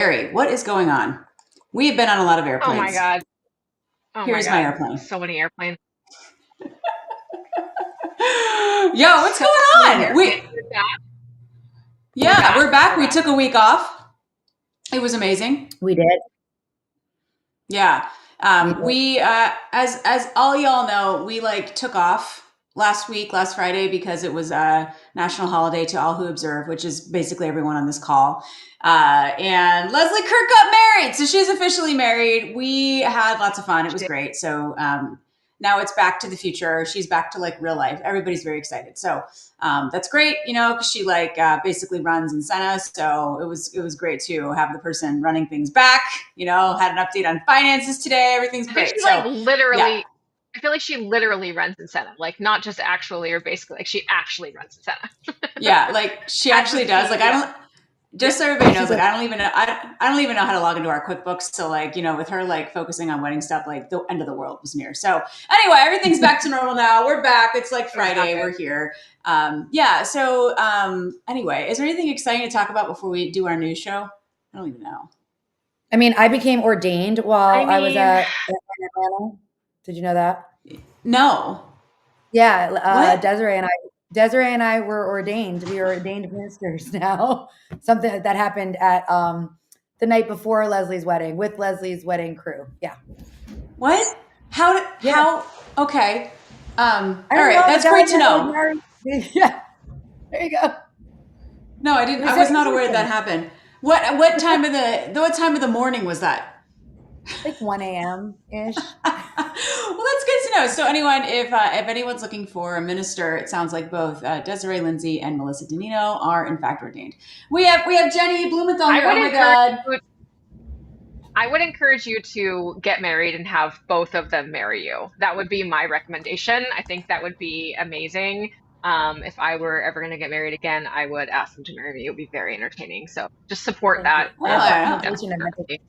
Barry, what is going on? We have been on a lot of Oh my airplanes. God. Oh my Here's my God. airplane. So many airplanes. Yo, what's So going many on? airplanes. We're back. We're Yeah, back. we're back. We're We back. took a week off. It was amazing. We did. Yeah. We did. As all y'all know, we like took off last Friday, because it was a national holiday to all who observe, which is basically everyone on this call. And Leslie Kirk got married, so she's officially married. We had lots of fun. It was great. So now it's back to the future. She's back to like real life. Everybody's very excited. So that's great, because she like basically runs in Senna. So it was great to have the person running things back. Had an update on finances today. Everything's I think great. she So yeah, I feel like she literally runs in Senna. Like not just actually or basically, like she actually runs in Senna. yeah, like she As the actually does. Like I CEO. don't. Yeah. Just so everybody She knows, like does. I don't even know. I don't even know how to log into our QuickBooks. So like with her like focusing on wedding stuff, like the end of the world was near. So anyway, everything's back to normal now. We're back. It's like We're back. Friday. We're here. Yeah. So anyway, is there anything exciting to talk about before we do our news show? I don't even know. I mean, I became ordained while I I was mean, in Atlanta. Did you know that? No. Yeah, What? Desiree and I were ordained. We are ordained ministers now. Something that happened at the night before Leslie's wedding with Leslie's wedding crew. Yeah. What? How? Yeah. How? Okay. I All don't right. know the That's guy great to that was know. married. Yeah. There you go. No, I It didn't. was I so was not aware that interesting. happened. What time of the morning was that? Like 1 a.m. ish. Well, that's good to know. So, anyone, if anyone's looking for a minister, it sounds like both Desiree Lindsay and Melissa Danino are in fact ordained. We have Jenny Blumenthal I here. would Oh my encourage God! you I would encourage you to get married and have both of them marry you. That would be my recommendation. I think that would be amazing. If I were ever going to get married again, I would ask them to marry me. It would be very entertaining. So just support Thank you. that. I have Oh, documentation and everything. Definitely.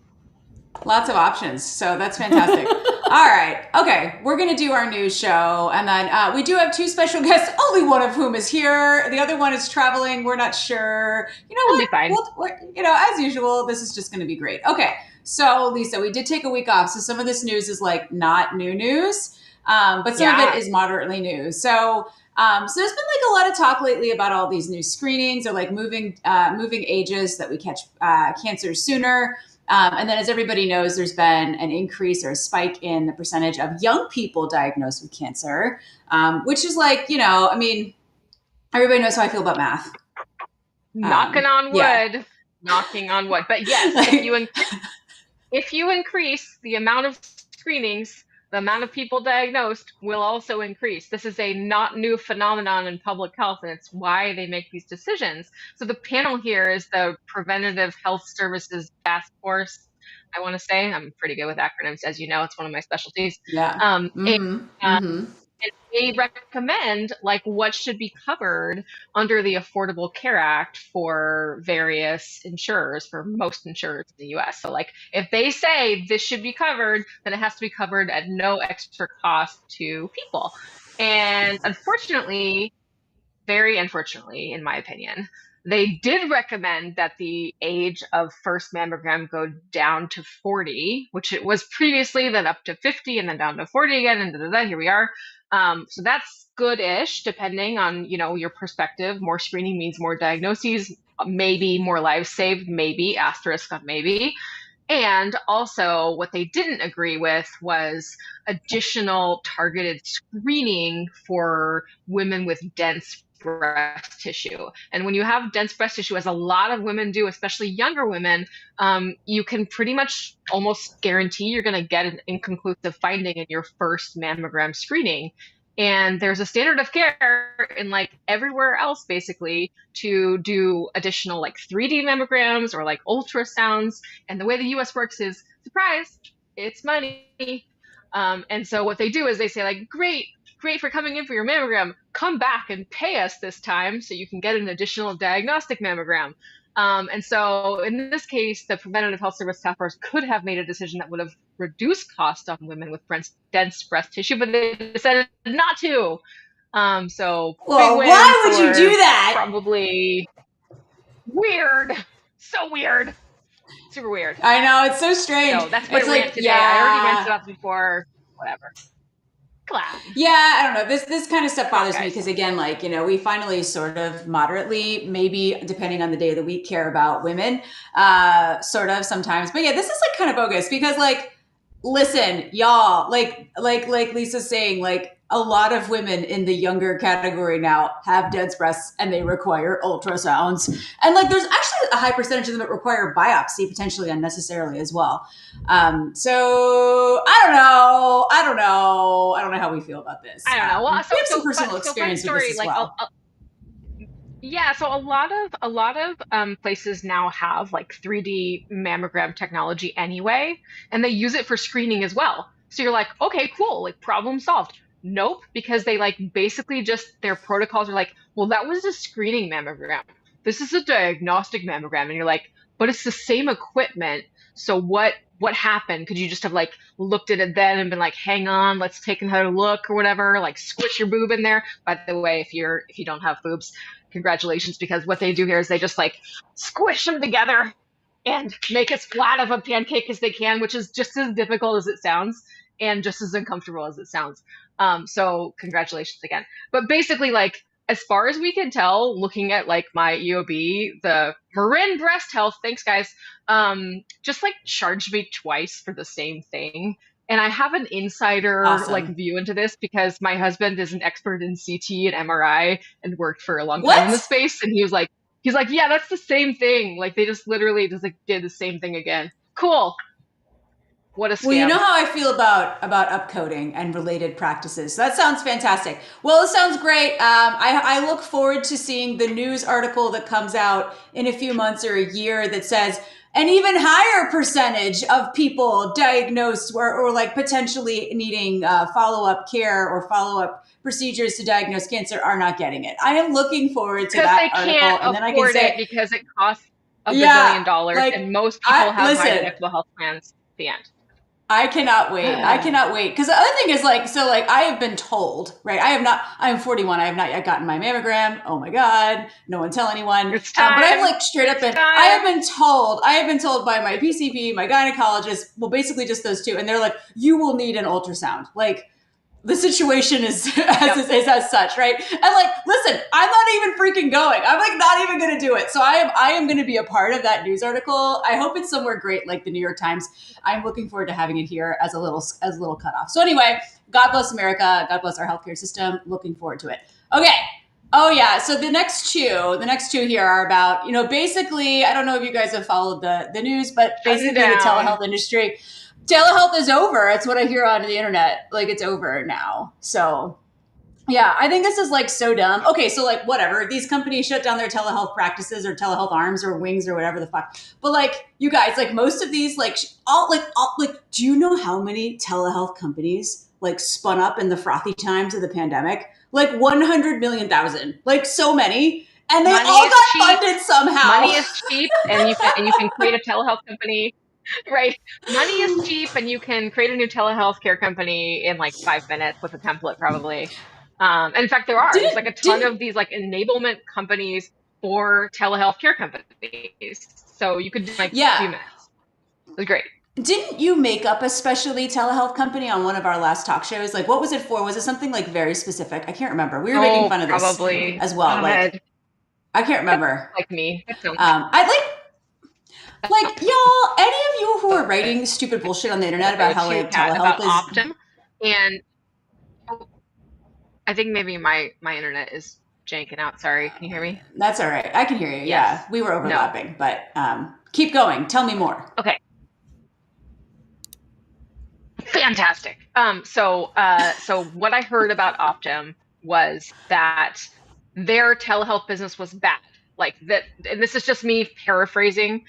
lots of options. So that's fantastic. All right. Okay. We're going to do our news show. And then we do have two special guests, only one of whom is here. The other one is traveling. We're not sure. You know It'll what? be fine. As usual, this is just going to be great. Okay. So, Lisa, we did take a week off. So some of this news is like not new news, but some of it Yeah. is moderately new. So there's been like a lot of talk lately about all these new screenings or like moving ages that we catch cancer sooner. And then, as everybody knows, there's been an increase or a spike in the percentage of young people diagnosed with cancer, which is like, I mean, everybody knows how I feel about math. Knocking on Yeah. wood. Knocking on wood. But yes, Like, if you increase the amount of screenings, the amount of people diagnosed will also increase. This is a not new phenomenon in public health, and it's why they make these decisions. So the panel here is the Preventative Health Services Task Force. I want to say I'm pretty good with acronyms, as you know, it's one of my specialties. yeah. And Mm-hmm. Mm-hmm. they recommend like what should be covered under the Affordable Care Act for various insurers, for most insurers in the US. So like if they say this should be covered, then it has to be covered at no extra cost to people. And unfortunately, very unfortunately, in my opinion, they did recommend that the age of first mammogram go down to 40, which it was previously, then up to 50, and then down to 40 again, and here we are. So that's good-ish, depending on your perspective. More screening means more diagnoses, maybe more lives saved, maybe asterisk on maybe. And also, what they didn't agree with was additional targeted screening for women with dense breast tissue. And when you have dense breast tissue, as a lot of women do, especially younger women, you can pretty much almost guarantee you're going to get an inconclusive finding in your first mammogram screening. And there's a standard of care in like everywhere else, basically, to do additional like 3D mammograms or like ultrasounds. And the way the US works is, surprise, it's money. And so what they do is they say like, great for coming in for your mammogram. Come back and pay us this time so you can get an additional diagnostic mammogram. And so in this case, the Preventative Health Service Task Force could have made a decision that would have reduced costs on women with dense breast tissue, but they decided not to. So big Well, win why would you do for that? probably weird. So weird. Super weird. I know, it's so strange. So that's my It's rant like, today. I already ranted yeah. about this before. Whatever. Glad. Yeah, I don't know. This kind of stuff Come on, bothers me guys. because again, like, we finally sort of moderately, maybe depending on the day of the week, care about women, sort of sometimes. But yeah, this is like kind of bogus because like, listen, y'all, like Lisa's saying, like a lot of women in the younger category now have dense breasts and they require ultrasounds. And like there's actually a high percentage of them that require biopsy potentially unnecessarily as well. So I don't know how we feel about this. I don't know. Well, we have some personal experience with this as well. Yeah, so a lot of places now have like 3D mammogram technology anyway, and they use it for screening as well. So you're like, okay, cool, like problem solved. Nope, because they like basically just their protocols are like, well, that was a screening mammogram. This is a diagnostic mammogram, and you're like, but it's the same equipment. So what happened? Could you just have like looked at it then and been like, hang on, let's take another look or whatever, like squish your boob in there. By the way, if you don't have boobs, congratulations, because what they do here is they just like squish them together and make as flat of a pancake as they can, which is just as difficult as it sounds and just as uncomfortable as it sounds. So congratulations again. But basically, like, as far as we can tell, looking at like my EOB, the Marin Breast Health, thanks guys, just like charged me twice for the same thing. And I have an insider like Awesome. view into this because my husband is an expert in CT and MRI and worked for a long time in the What? space. And he's like, yeah, that's the same thing. Like they just literally just like did the same thing again. Cool. What a scam. Well, you know how I feel about upcoding and related practices. So that sounds fantastic. Well, it sounds great. I look forward to seeing the news article that comes out in a few months or a year that says an even higher percentage of people diagnosed or like potentially needing follow-up care or follow-up procedures to diagnose cancer are not getting it. I am looking forward to that article. Can't and then I can afford say, it because it costs $1 yeah, billion, like, and most people have high listen, deductible health plans. The end. I cannot wait. I cannot wait. Because the other thing is like, so like I have been told, right? I'm 41. I have not yet gotten my mammogram. Oh my God. No one tell anyone. It's time. But I've like straight up been, I have been told by my PCP, my gynecologist, well, basically just those two. And they're like, you will need an ultrasound. Like, the situation is is as such, right? And like, listen, I'm not even freaking going. I'm like not even going to do it. So I am going to be a part of that news article. I hope it's somewhere great like the New York Times. I'm looking forward to having it here as a little cutoff. So anyway, God bless America. God bless our healthcare system. Looking forward to it. Okay. Oh yeah. So the next two here are about, basically, I don't know if you guys have followed the news, but basically the telehealth industry. Telehealth is over. It's what I hear on the internet. Like it's over now. So yeah, I think this is like so dumb. Okay, so like whatever. These companies shut down their telehealth practices or telehealth arms or wings or whatever the fuck. But like you guys, like most of these, like all, do you know how many telehealth companies like spun up in the frothy times of the pandemic? Like 100 million thousand, like so many. And they all got funded somehow. Money is cheap, and you can create a telehealth company. Right. Money is cheap, and you can create a new telehealth care company in like 5 minutes with a template, probably. And in fact, there's like a ton of these like enablement companies for telehealth care companies. So you could do like 2 minutes. It was great. Didn't you make up a specialty telehealth company on one of our last talk shows? Like, what was it for? Was it something like very specific? I can't remember. We were making fun of this probably as well. Like, I can't remember. Like me. Like y'all, any of you who are writing stupid bullshit on the internet about how like telehealth is Optum, and I think maybe my internet is janking out. Sorry, can you hear me? That's all right. I can hear you. Yes. Yeah, we were overlapping, but keep going. Tell me more. Okay. Fantastic. So what I heard about Optum was that their telehealth business was bad. Like that, and this is just me paraphrasing.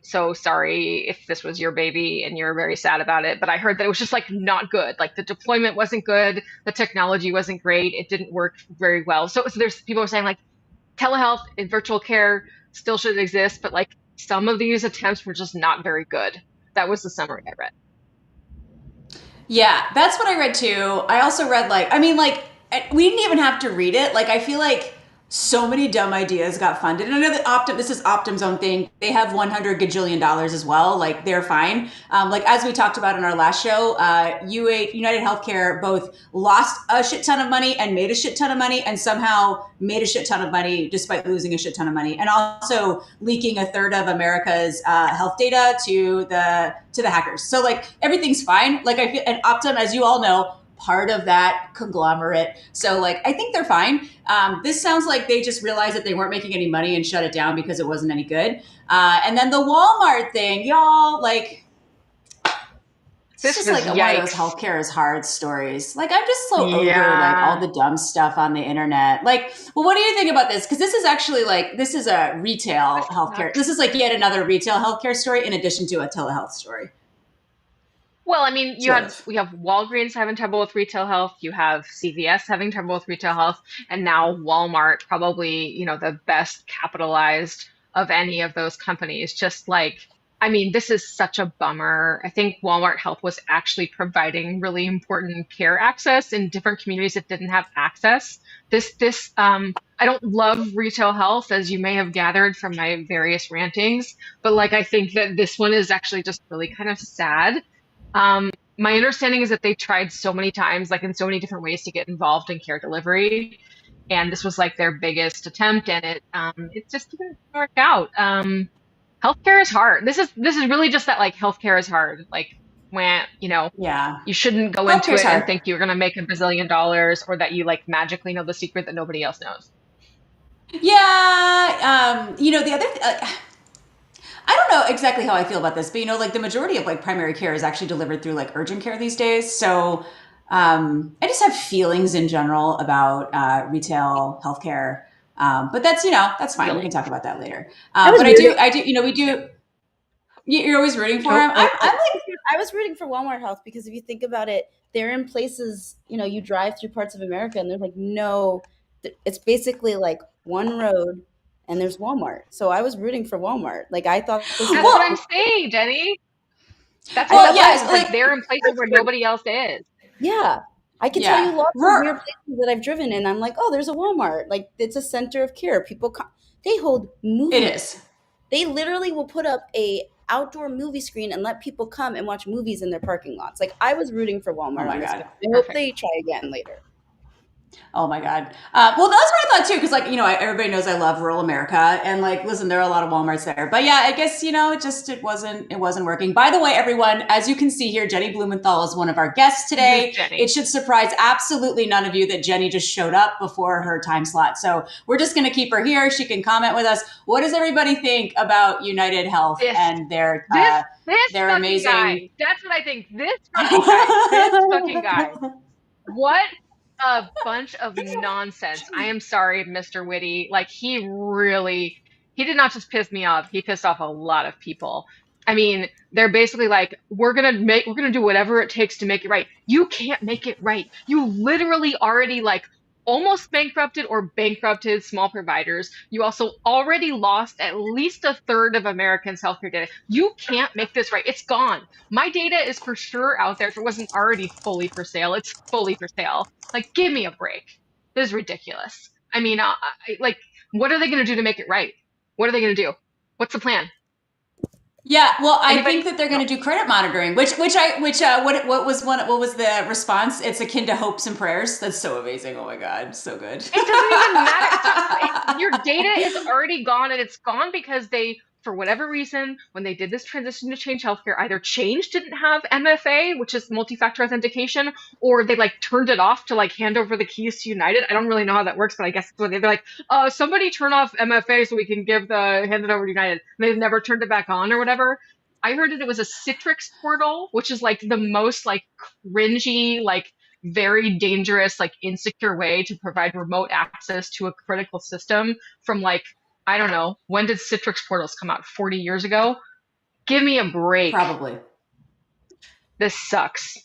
So sorry if this was your baby and you're very sad about it, but I heard that it was just like not good. Like the deployment wasn't good. The technology wasn't great. It didn't work very well. So there's people are saying like telehealth and virtual care still should exist, but like some of these attempts were just not very good. That was the summary I read. Yeah, that's what I read too. I also read we didn't even have to read it. Like, I feel like so many dumb ideas got funded. And I know that this is Optum's own thing. They have 100 gajillion dollars as well. Like they're fine. Like as we talked about in our last show, United Healthcare both lost a shit ton of money and made a shit ton of money, and somehow made a shit ton of money despite losing a shit ton of money, and also leaking a third of America's health data to the hackers. So like everything's fine. Like I feel, and Optum, as you all know, part of that conglomerate. So like, I think they're fine. This sounds like they just realized that they weren't making any money and shut it down because it wasn't any good. And then the Walmart thing, y'all, like, it's This just was like one of those yikes. healthcare is hard stories. Like, I'm just so over like Yeah. all the dumb stuff on the internet. Like, well, what do you think about this? Because this is actually like, this is a retail healthcare. This is like yet another retail healthcare story in addition to a telehealth story. Well, I mean, Sort of. we have Walgreens having trouble with retail health, you have CVS having trouble with retail health, and now Walmart, probably, the best capitalized of any of those companies. Just like, I mean, this is such a bummer. I think Walmart Health was actually providing really important care access in different communities that didn't have access. I don't love retail health, as you may have gathered from my various rantings, but like, I think that this one is actually just really kind of sad. My understanding is that they tried so many times, like in so many different ways, to get involved in care delivery, and this was like their biggest attempt, and it just didn't work out. Healthcare is hard. This is really just that, like, healthcare is hard. Like, when Yeah. you shouldn't go into Healthcare's it and hard. think you're gonna make $1 billion, or that you like magically know the secret that nobody else knows. Yeah, the other, I don't know exactly how I feel about this, but like the majority of like primary care is actually delivered through like urgent care these days. So, I just have feelings in general about retail healthcare. But that's fine. We can Really. talk about that later. I was But rooting. we do. You're always rooting for Oh, him. oh, I'm like, I was rooting for Walmart Health because if you think about it, they're in places, you drive through parts of America and there's like it's basically like one road and there's Walmart. So I was rooting for Walmart. Like I thought this that's was what I'm well, saying, Jenny. That's I what well, it thought yeah, was. It's like like, they're in places where nobody else is. yeah. I can tell you yeah, lots of weird places that I've driven and I'm like, oh, there's a Walmart. Like it's a center of care. People come, they hold it movies. is. They literally will put up a outdoor movie screen and let people come and watch movies in their parking lots. Like I was rooting for Oh Walmart my on this God. one. I hope Perfect. they try again later. Oh my God. Well, that's what I thought too, because like everybody knows I love rural America, and like, listen, there are a lot of WalMarts there, but yeah, I guess it wasn't working. By the way, everyone, as you can see here, Jenny Blumenthal is one of our guests Who's today. Jenny? It should surprise absolutely none of you that Jenny just showed up before her time slot, so we're just going to keep her here. She can comment with us. What does everybody think about United Health This and their this this their fucking amazing? guy. That's what I think. This fucking guy. This fucking guy. What a bunch of nonsense. I am sorry, Mr. Whitty. Like, he did not just piss me off, he pissed off a lot of people. I mean, they're basically like, we're gonna do whatever it takes to make it right. You can't make it right. You literally already like almost bankrupted small providers. You also already lost at least a third of Americans' healthcare data. You can't make this right. It's gone. My data is for sure out there. If it wasn't already fully for sale, it's fully for sale. Like, give me a break. This is ridiculous. I mean, like, what are they going to do to make it right? What are they going to do? What's the plan? Yeah, well, I Anybody? think that they're going to do credit monitoring, what was the response? It's akin to hopes and prayers. That's so amazing. Oh my God, so good. It doesn't even matter. Your data is already gone, and it's gone because they, for whatever reason, when they did this transition to Change Healthcare, either Change didn't have MFA, which is multi-factor authentication, or they like turned it off to like hand over the keys to United. I don't really know how that works, but I guess it's what they're like, somebody turn off MFA so we can hand it over to United. And they've never turned it back on or whatever. I heard that it was a Citrix portal, which is like the most like cringy, like very dangerous, like insecure way to provide remote access to a critical system from like, I don't know, when did Citrix portals come out? 40 years ago? Give me a break. Probably. This sucks.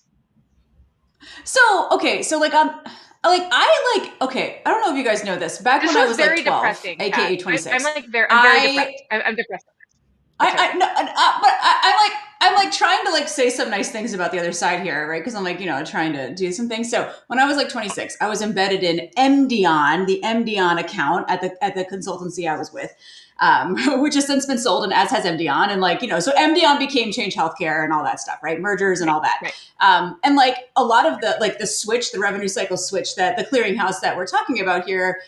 So, okay, so like okay, I don't know if you guys know this. Back This when I was was very like 12, depressing. aka Kat. 26. I'm very depressed. I'm depressed. I no, but I'm like trying to like say some nice things about the other side here, right? Because I'm like, trying to do some things. So when I was like 26, I was embedded in MDon, the MDon account at the consultancy I was with, which has since been sold, and as has MDon. And like, so MDon became Change Healthcare and all that stuff, right? Mergers and all that. Right. And like a lot of the switch, the revenue cycle switch that the clearinghouse that we're talking about here,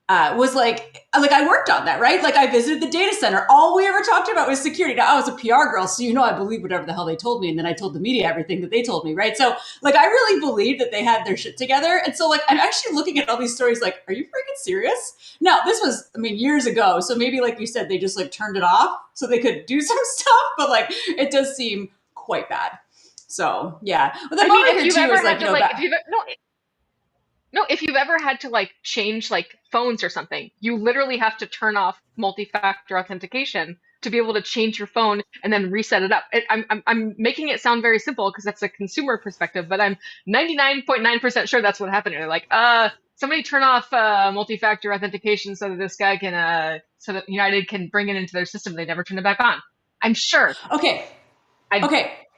was like I worked on that, right? Like I visited the data center. All we ever talked about was security. Now I was a PR girl, so I believed whatever the hell they told me, and then I told the media everything that they told me, right? So like I really believed that they had their shit together, and so like I'm actually looking at all these stories like, are you freaking serious? Now this was, years ago, so maybe like you said, they just like turned it off so they could do some stuff, but like it does seem quite bad. So yeah, but the moment here too is like if you've ever had to like change like phones or something, you literally have to turn off multi-factor authentication to be able to change your phone and then reset it up. I'm making it sound very simple because that's a consumer perspective, but I'm 99.9% sure that's what happened. They're like, somebody turn off multi-factor authentication so that this guy can, so that United can bring it into their system. They never turn it back on. I'm sure. Okay.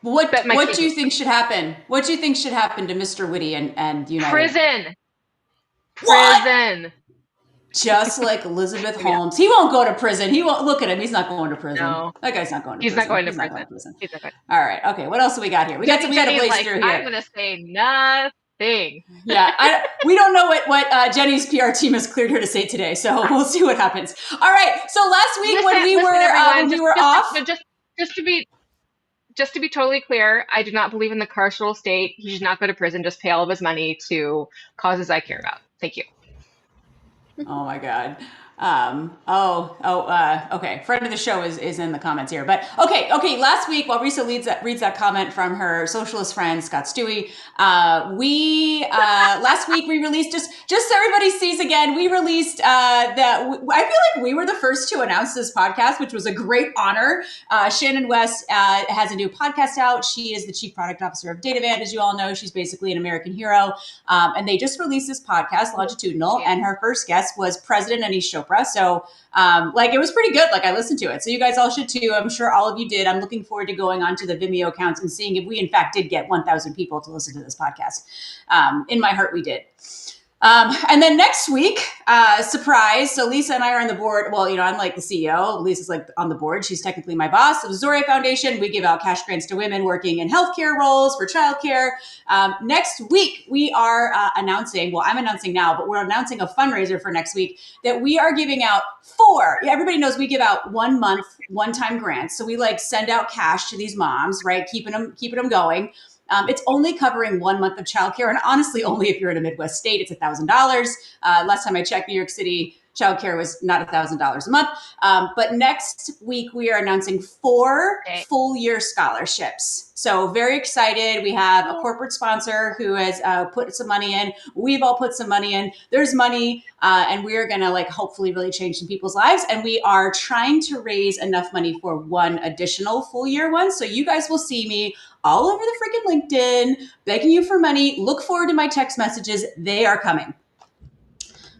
What do you think should happen? What do you think should happen to Mr. Whitty and United? Prison. Just like Elizabeth Holmes. He won't go to prison. He won't. Look at him. He's not going to prison. No. That guy's not going to prison. He's not going to prison. He's not going. All right. Okay. What else do we got here? We got to blaze through here. I'm going to say nothing. Yeah. We don't know what Jenny's PR team has cleared her to say today, so we'll see what happens. All right. So last week when we were off. Just to be totally clear, I do not believe in the carceral state. He should not go to prison. Just pay all of his money to causes I care about. Thank you. Oh my God. Okay. Friend of the show is in the comments here, but okay. Last week, while Risa reads that comment from her socialist friend, Scott Stewie, last week we released, just so everybody sees again, we released, that I feel like we were the first to announce this podcast, which was a great honor. Shannon West, has a new podcast out. She is the chief product officer of Datavant. As you all know, she's basically an American hero. And they just released this podcast, Longitudinal, and her first guest was President Anish Chopra. So, it was pretty good. Like I listened to it. So you guys all should too. I'm sure all of you did. I'm looking forward to going onto the Vimeo accounts and seeing if we in fact did get 1,000 people to listen to this podcast. In my heart, we did. And then next week, surprise. So Lisa and I are on the board. Well, I'm like the CEO. Lisa's like on the board. She's technically my boss of Zoria Foundation. We give out cash grants to women working in healthcare roles for childcare. Next week, we are announcing, well, I'm announcing now, but we're announcing a fundraiser for next week that we are giving out everybody knows we give out 1 month, one-time grants. So we send out cash to these moms, right? Keeping them going. It's only covering 1 month of childcare, and honestly, only if you're in a Midwest state, it's $1,000. Last time I checked, New York City childcare was not $1,000 a month. But next week, we are announcing 4 full-year scholarships. So very excited. We have a corporate sponsor who has put some money in. We've all put some money in. There's money, and we are going to hopefully really change some people's lives. And we are trying to raise enough money for 1 additional full-year one. So you guys will see me all over the freaking LinkedIn, begging you for money. Look forward to my text messages. They are coming.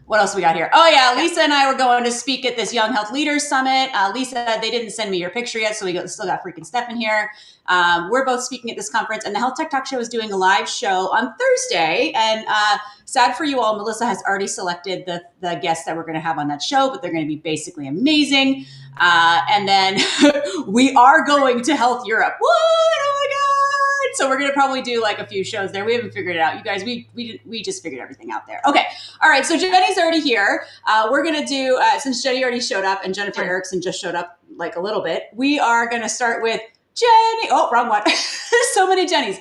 What else we got here? Oh yeah, Lisa and I were going to speak at this Young Health Leaders Summit. Lisa, they didn't send me your picture yet, so we still got freaking Steph in here. We're both speaking at this conference, and the Health Tech Talk Show is doing a live show on Thursday. And sad for you all, Melissa has already selected the guests that we're going to have on that show, but they're going to be basically amazing. And then we are going to Health Europe. What? Oh my God! So we're going to probably do a few shows there. We haven't figured it out. You guys, we just figured everything out there. Okay. All right. So Jenny's already here. We're going to do, since Jenny already showed up and Jennifer Erickson just showed up a little bit, we are going to start with Jenny. Oh, wrong one. There's so many Jennys.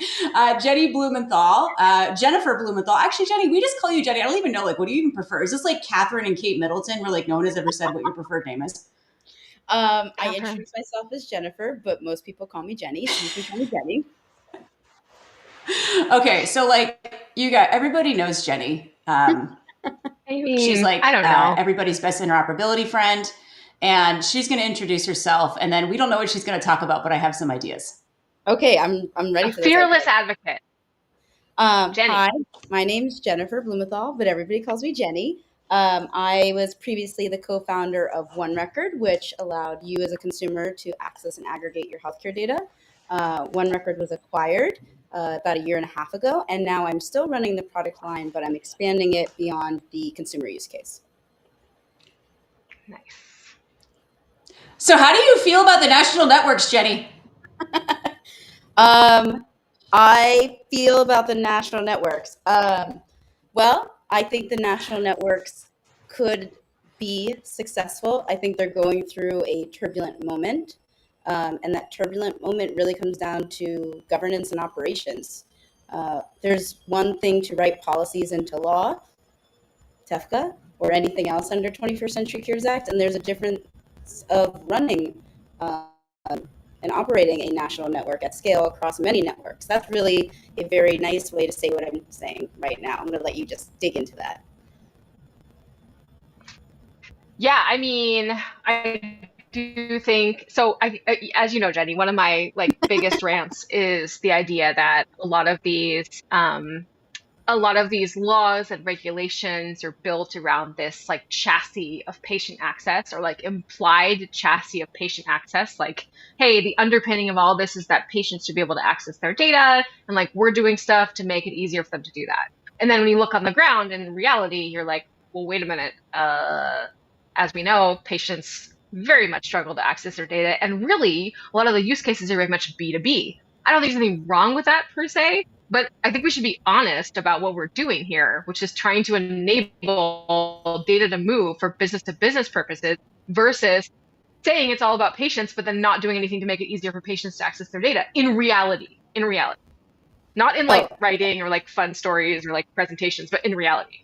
Jenny Blumenthal, Jennifer Blumenthal. Actually, Jenny, we just call you Jenny. I don't even know, what do you even prefer? Is this Catherine and Kate Middleton where no one has ever said what your preferred name is? I introduce myself as Jennifer, but most people call me Jenny. So you can call me Jenny. Okay, so everybody knows Jenny. She's I don't know, everybody's best interoperability friend, and she's going to introduce herself, and then we don't know what she's going to talk about, but I have some ideas. Okay, I'm ready for this. Fearless advocate. Jenny. Hi, my name's Jennifer Blumenthal, but everybody calls me Jenny. I was previously the co-founder of OneRecord, which allowed you as a consumer to access and aggregate your healthcare data. OneRecord was acquired about a year and a half ago, and now I'm still running the product line, but I'm expanding it beyond the consumer use case. Nice. So how do you feel about the national networks, Jenny? I feel about the national networks. Well, I think the national networks could be successful. I think they're going through a turbulent moment. And that turbulent moment really comes down to governance and operations. There's one thing to write policies into law, TEFCA, or anything else under 21st Century Cures Act, and there's a difference of running and operating a national network at scale across many networks. That's really a very nice way to say what I'm saying right now. I'm going to let you just dig into that. Yeah, I mean, I do think so. As you know, Jenny, one of my biggest rants is the idea that a lot of these laws and regulations are built around this chassis of patient access, or implied chassis of patient access. Hey, the underpinning of all this is that patients should be able to access their data, and we're doing stuff to make it easier for them to do that. And then when you look on the ground in reality, you're like, well, wait a minute. As we know, patients very much struggle to access their data. And really, a lot of the use cases are very much B2B. I don't think there's anything wrong with that per se, but I think we should be honest about what we're doing here, which is trying to enable data to move for business to business purposes versus saying it's all about patients, but then not doing anything to make it easier for patients to access their data in reality, not in writing or fun stories or presentations, but in reality.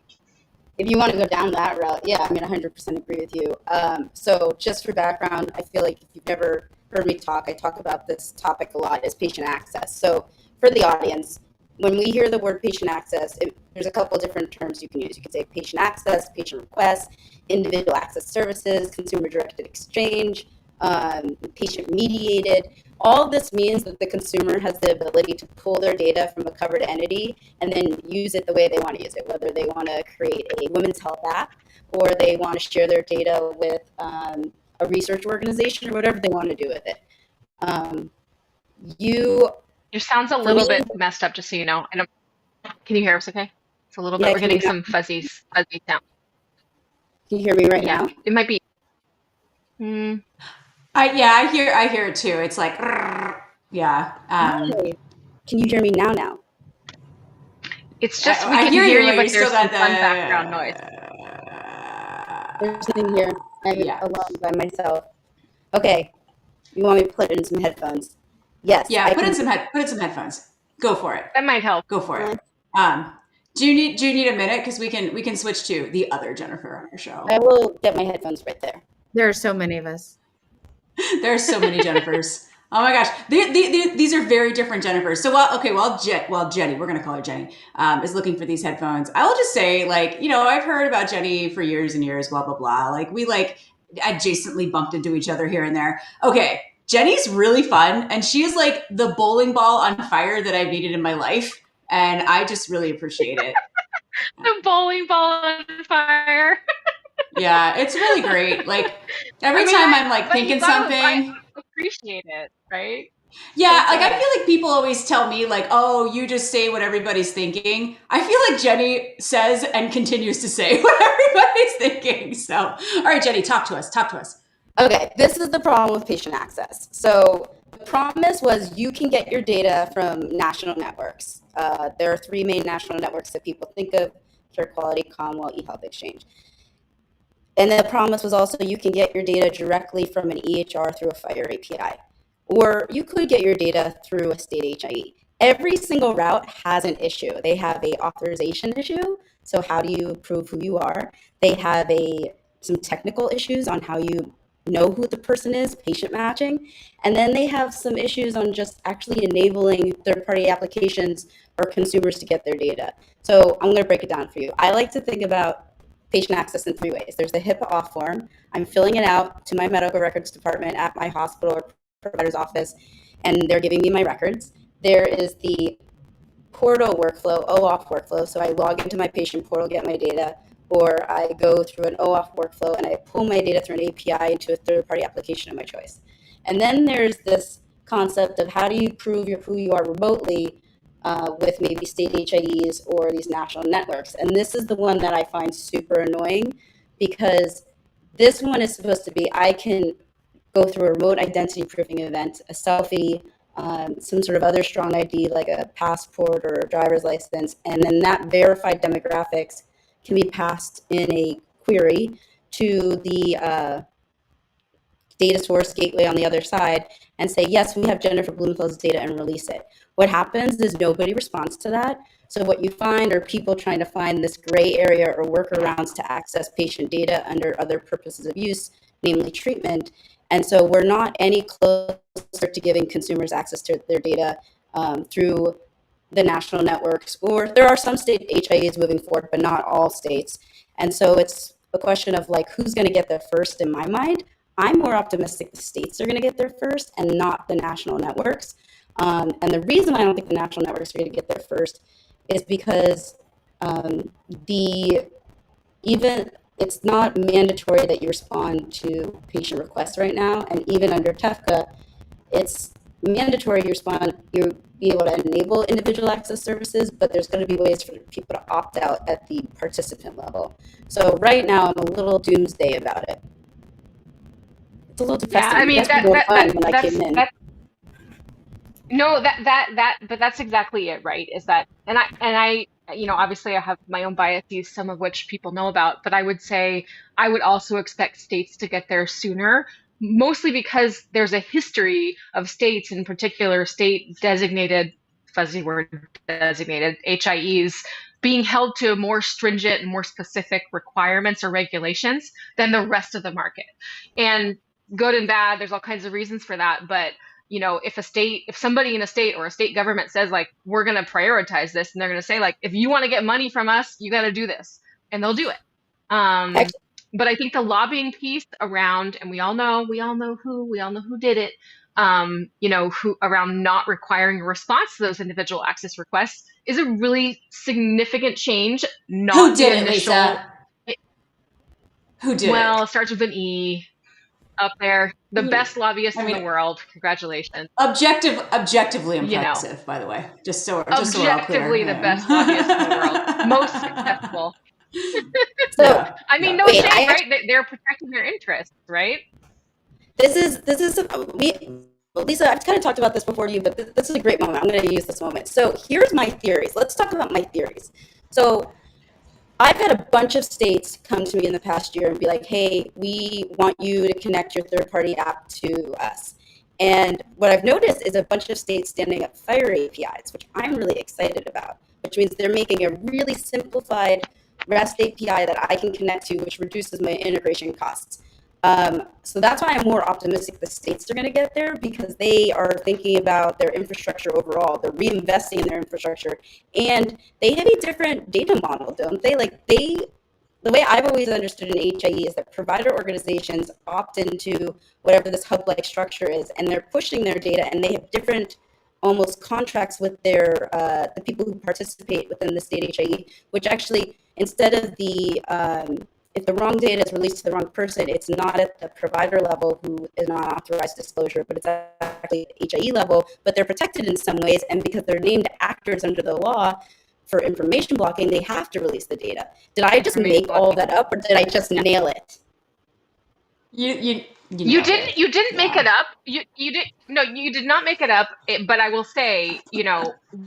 If you want to go down that route, yeah, I mean, 100% agree with you. So just for background, I feel like if you've never heard me talk, I talk about this topic a lot, is patient access. So for the audience, when we hear the word patient access, there's a couple different terms you can use. You can say patient access, patient request, individual access services, consumer-directed exchange, patient-mediated. All this means that the consumer has the ability to pull their data from a covered entity and then use it the way they want to use it, whether they want to create a women's health app or they want to share their data with a research organization or whatever they want to do with it. Your sound's a little bit messed up, just so you know. Can you hear us okay? It's a little bit, we're getting some fuzzy sound. Can you hear me right now? It might be. I hear it too. It's like, yeah. Can you hear me now? It's just we can hear you, but there's some fun background noise. There's nothing here. I'm alone by myself. Okay, you want me to put in some headphones? Yes. Yeah, put in some headphones. Go for it. That might help. Go for it. Do you need a minute, because we can switch to the other Jennifer on our show. I will get my headphones right there. There are so many of us. There are so many Jennifers. Oh my gosh, these are very different Jennifers. So while Jenny, we're gonna call her Jenny, is looking for these headphones, I will just say, I've heard about Jenny for years and years, blah blah blah. We adjacently bumped into each other here and there. Okay, Jenny's really fun, and she is the bowling ball on fire that I've needed in my life, and I just really appreciate it. The bowling ball on fire. Yeah, it's really great. Every time I'm thinking something, I appreciate it, right? Yeah, I feel like people always tell me oh, you just say what everybody's thinking. I feel like Jenny says and continues to say what everybody's thinking. So, all right, Jenny, talk to us. Okay, this is the problem with patient access. So the promise was you can get your data from national networks. There are 3 main national networks that people think of: Carequality, Commonwealth, eHealth Exchange. And the promise was also you can get your data directly from an EHR through a FHIR API. Or you could get your data through a state HIE. Every single route has an issue. They have a authorization issue. So how do you prove who you are? They have some technical issues on how you know who the person is, patient matching. And then they have some issues on just actually enabling third-party applications or consumers to get their data. So I'm going to break it down for you. I like to think about patient access in 3 ways. There's the HIPAA auth form. I'm filling it out to my medical records department at my hospital or provider's office, and they're giving me my records. There is the portal workflow, OAuth workflow. So I log into my patient portal, get my data, or I go through an OAuth workflow and I pull my data through an API into a third-party application of my choice. And then there's this concept of how do you prove who you are remotely with maybe state HIEs or these national networks. And this is the one that I find super annoying, because this one is supposed to be, I can go through a remote identity proofing event, a selfie, some sort of other strong ID like a passport or a driver's license, and then that verified demographics can be passed in a query to the data source gateway on the other side and say, yes, we have Jennifer Blumenthal's data, and release it. What happens is nobody responds to that. So what you find are people trying to find this gray area or workarounds to access patient data under other purposes of use, namely treatment. And so we're not any closer to giving consumers access to their data through the national networks, or there are some state HIEs moving forward, but not all states. And so it's a question of like, who's going to get there first in my mind. I'm more optimistic the states are going to get there first and not the national networks. And the reason I don't think the national networks are going to get there first is because it's not mandatory that you respond to patient requests right now. And even under TEFCA, it's mandatory you be able to enable individual access services, but there's going to be ways for people to opt out at the participant level. So right now, I'm a little doomsday about it. It's a little depressing. Yeah, I mean, but that's exactly it, right? Is that, and I, obviously I have my own biases, some of which people know about, but I would say I would also expect states to get there sooner, mostly because there's a history of states, in particular state designated, fuzzy word, designated HIEs being held to more stringent and more specific requirements or regulations than the rest of the market. And good and bad, there's all kinds of reasons for that. But, if somebody in a state or a state government says like, we're going to prioritize this, and they're going to say like, if you want to get money from us, you got to do this, and they'll do it. But I think the lobbying piece around, and we all know who did it, who around not requiring a response to those individual access requests is a really significant change. Who did it, Lisa? Who did it? Well, it starts with an E. Up there, the best lobbyist in the world. Congratulations. Objectively impressive, by the way. Just so we're all clear. Objectively the best lobbyist in the world. Most successful. I mean, no shade, right? They're protecting their interests, right? Lisa, I've kind of talked about this before to you, but this is a great moment. I'm going to use this moment. So here's my theories. Let's talk about my theories. So I've had a bunch of states come to me in the past year and be like, hey, we want you to connect your third-party app to us. And what I've noticed is a bunch of states standing up FHIR APIs, which I'm really excited about, which means they're making a really simplified REST API that I can connect to, which reduces my integration costs. So that's why I'm more optimistic the states are going to get there, because they are thinking about their infrastructure overall. They're reinvesting in their infrastructure, and they have a different data model, don't they? The way I've always understood an HIE is that provider organizations opt into whatever this hub-like structure is, and they're pushing their data, and they have different almost contracts with their the people who participate within the state HIE, which actually, instead of if the wrong data is released to the wrong person, it's not at the provider level who is not authorized disclosure, but it's actually at HIE level, but they're protected in some ways. And because they're named actors under the law for information blocking, they have to release the data. Did I just make all that up, or did I just nail it? You didn't make it up. You did not make it up. But I will say,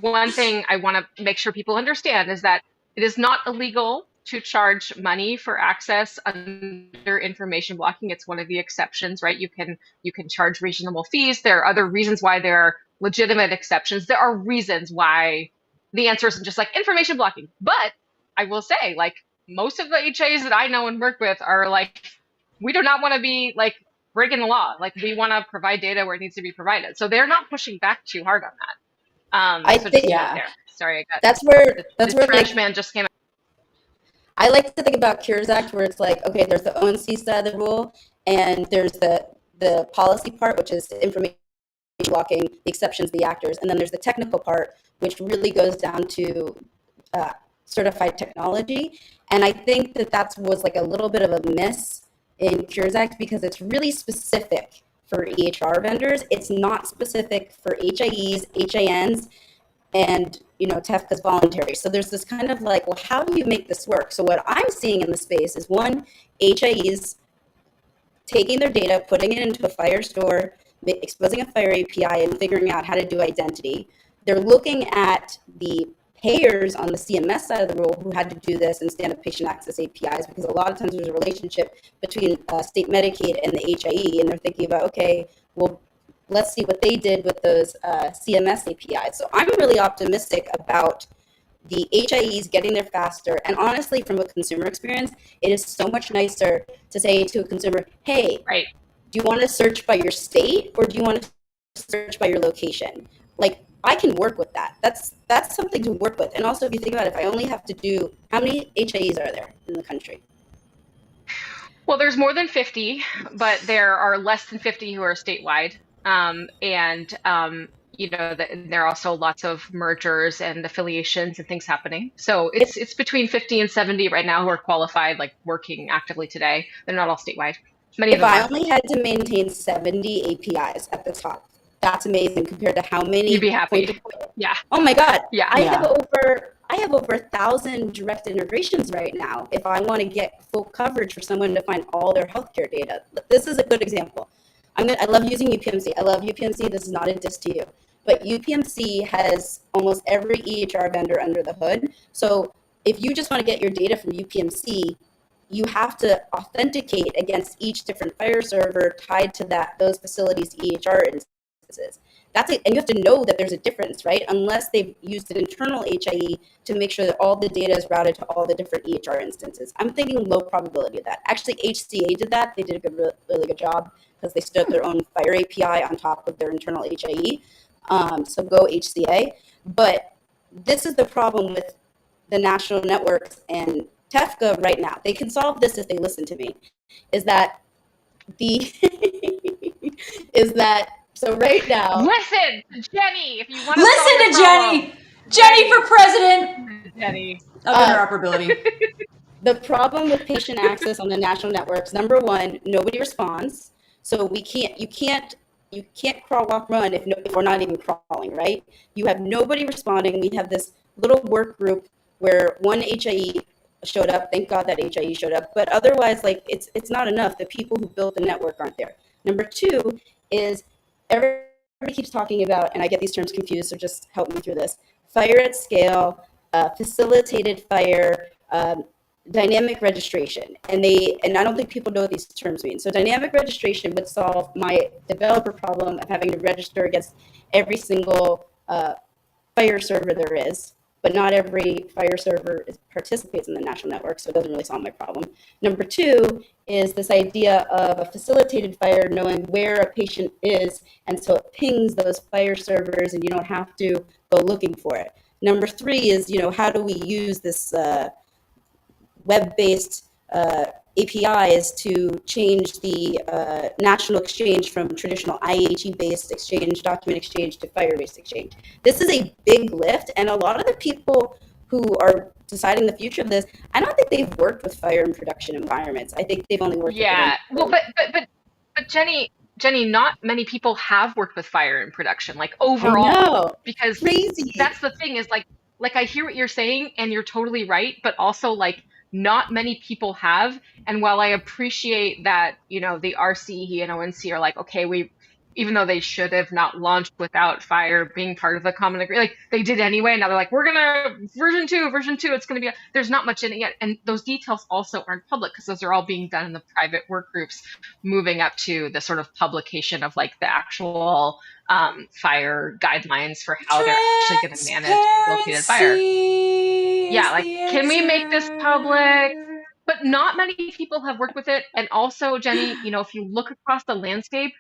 one thing I want to make sure people understand is that it is not illegal to charge money for access under information blocking. It's one of the exceptions, right? You can charge reasonable fees. There are other reasons why there are legitimate exceptions. There are reasons why the answer isn't just like information blocking. But I will say, like, most of the HIs that I know and work with are like, we do not want to be like breaking the law. Like, we want to provide data where it needs to be provided. So they're not pushing back too hard on that. Sorry, that's where trash man just came out. I like to think about Cures Act, where it's like, okay, there's the ONC side of the rule, and there's the policy part, which is information blocking, the exceptions, the actors, and then there's the technical part, which really goes down to certified technology. And I think that was like a little bit of a miss in Cures Act because it's really specific for EHR vendors. It's not specific for HIEs, HINs, and TEFCA's voluntary. So there's this kind of like, well, how do you make this work? So what I'm seeing in the space is one, HIEs taking their data, putting it into a FHIR store, exposing a FHIR API, and figuring out how to do identity. They're looking at the payers on the CMS side of the rule who had to do this and stand up patient access APIs, because a lot of times there's a relationship between state Medicaid and the HIE, and they're thinking about, okay, well, let's see what they did with those CMS APIs. So I'm really optimistic about the HIEs getting there faster. And honestly, from a consumer experience, it is so much nicer to say to a consumer, hey, Right. do you want to search by your state or do you want to search by your location? Like, I can work with that. That's something to work with. And also, if you think about it, if I only have to do, how many HIEs are there in the country? Well, there's more than 50, but there are less than 50 who are statewide. There are also lots of mergers and affiliations and things happening. So it's between 50 and 70 right now who are qualified, like working actively today. They're not all statewide. Many of If them I are. only had to maintain 70 APIs at the top, that's amazing compared to how many. You'd be happy. Yeah. Oh my God. Yeah. I have over 1,000 direct integrations right now if I want to get full coverage for someone to find all their healthcare data. This is a good example. I love using UPMC. I love UPMC. This is not a diss to you. But UPMC has almost every EHR vendor under the hood. So if you just want to get your data from UPMC, you have to authenticate against each different FHIR server tied to those facilities' EHR instances. And you have to know that there's a difference, right? Unless they've used an internal HIE to make sure that all the data is routed to all the different EHR instances. I'm thinking low probability of that. Actually, HCA did that. They did a really good job because they stood their own FHIR API on top of their internal HIE. So go HCA. But this is the problem with the national networks and TEFCA right now. They can solve this if they listen to me. So right now, Listen, Jenny, if you want to listen to Jenny. Jenny for president. Jenny. Of interoperability. The problem with patient access on the national networks, number one, nobody responds. So you can't crawl, walk, run if we're not even crawling, right? You have nobody responding. We have this little work group where one HIE showed up. Thank God that HIE showed up. But otherwise, like it's not enough. The people who built the network aren't there. Number two is everybody keeps talking about, and I get these terms confused, so just help me through this. FHIR at scale, facilitated FHIR, dynamic registration, and I don't think people know what these terms mean. So dynamic registration would solve my developer problem of having to register against every single FHIR server there is, but not every FHIR server participates in the national network, so it doesn't really solve my problem. Number two is this idea of a facilitated FHIR knowing where a patient is, and so it pings those FHIR servers and you don't have to go looking for it. Number three is, how do we use this web-based APIs to change the national exchange from traditional IHE-based exchange, document exchange, to FHIR-based exchange. This is a big lift, and a lot of the people who are deciding the future of this, I don't think they've worked with FHIR in production environments. I think they've only worked with it but Jenny, not many people have worked with FHIR in production, like overall. Because crazy. That's the thing is like I hear what you're saying, and you're totally right, but also like not many people have. And while I appreciate that, the RCE and ONC are like, okay, even though they should have not launched without FHIR being part of the common agreement, like they did anyway. And now they're like, we're gonna version two, it's gonna be, there's not much in it yet. And those details also aren't public because those are all being done in the private work groups, moving up to the sort of publication of like the actual FHIR guidelines for how they're actually going to manage located FHIR. Yeah, like, can we make this public? But not many people have worked with it. And also, Jenny, if you look across the landscape,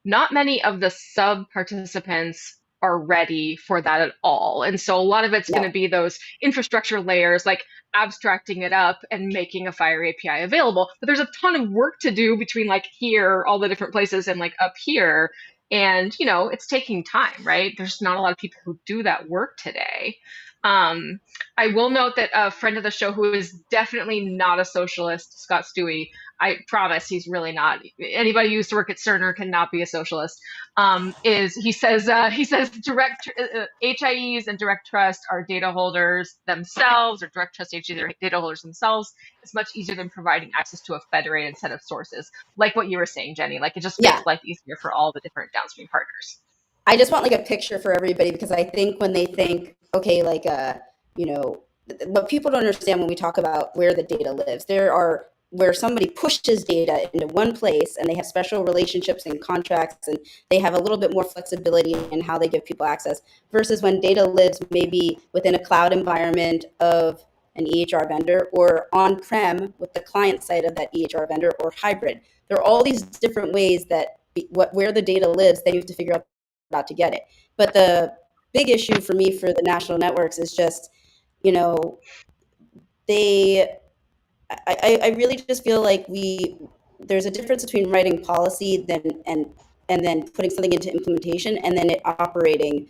not many of the sub-participants are ready for that at all. And so a lot of it's going to be those infrastructure layers, like abstracting it up and making a FHIR API available. But there's a ton of work to do between like here, all the different places, and like up here. And, it's taking time, right? There's not a lot of people who do that work today. I will note that a friend of the show who is definitely not a socialist, Scott Stewie, I promise he's really not. Anybody who used to work at Cerner cannot be a socialist. Is he says direct HIEs and direct trust are data holders themselves, or direct trust HIEs are data holders themselves. It's much easier than providing access to a federated set of sources, like what you were saying, Jenny. Like it just Yeah. makes life easier for all the different downstream partners. I just want like a picture for everybody, because I think when they think, okay, like, what people don't understand when we talk about where the data lives, there are where somebody pushes data into one place and they have special relationships and contracts, and they have a little bit more flexibility in how they give people access, versus when data lives maybe within a cloud environment of an EHR vendor, or on-prem with the client side of that EHR vendor, or hybrid. There are all these different ways that where the data lives, they have to figure out how to get it. But the big issue for me for the national networks is just, I really just feel like there's a difference between writing policy and then putting something into implementation, and then it operating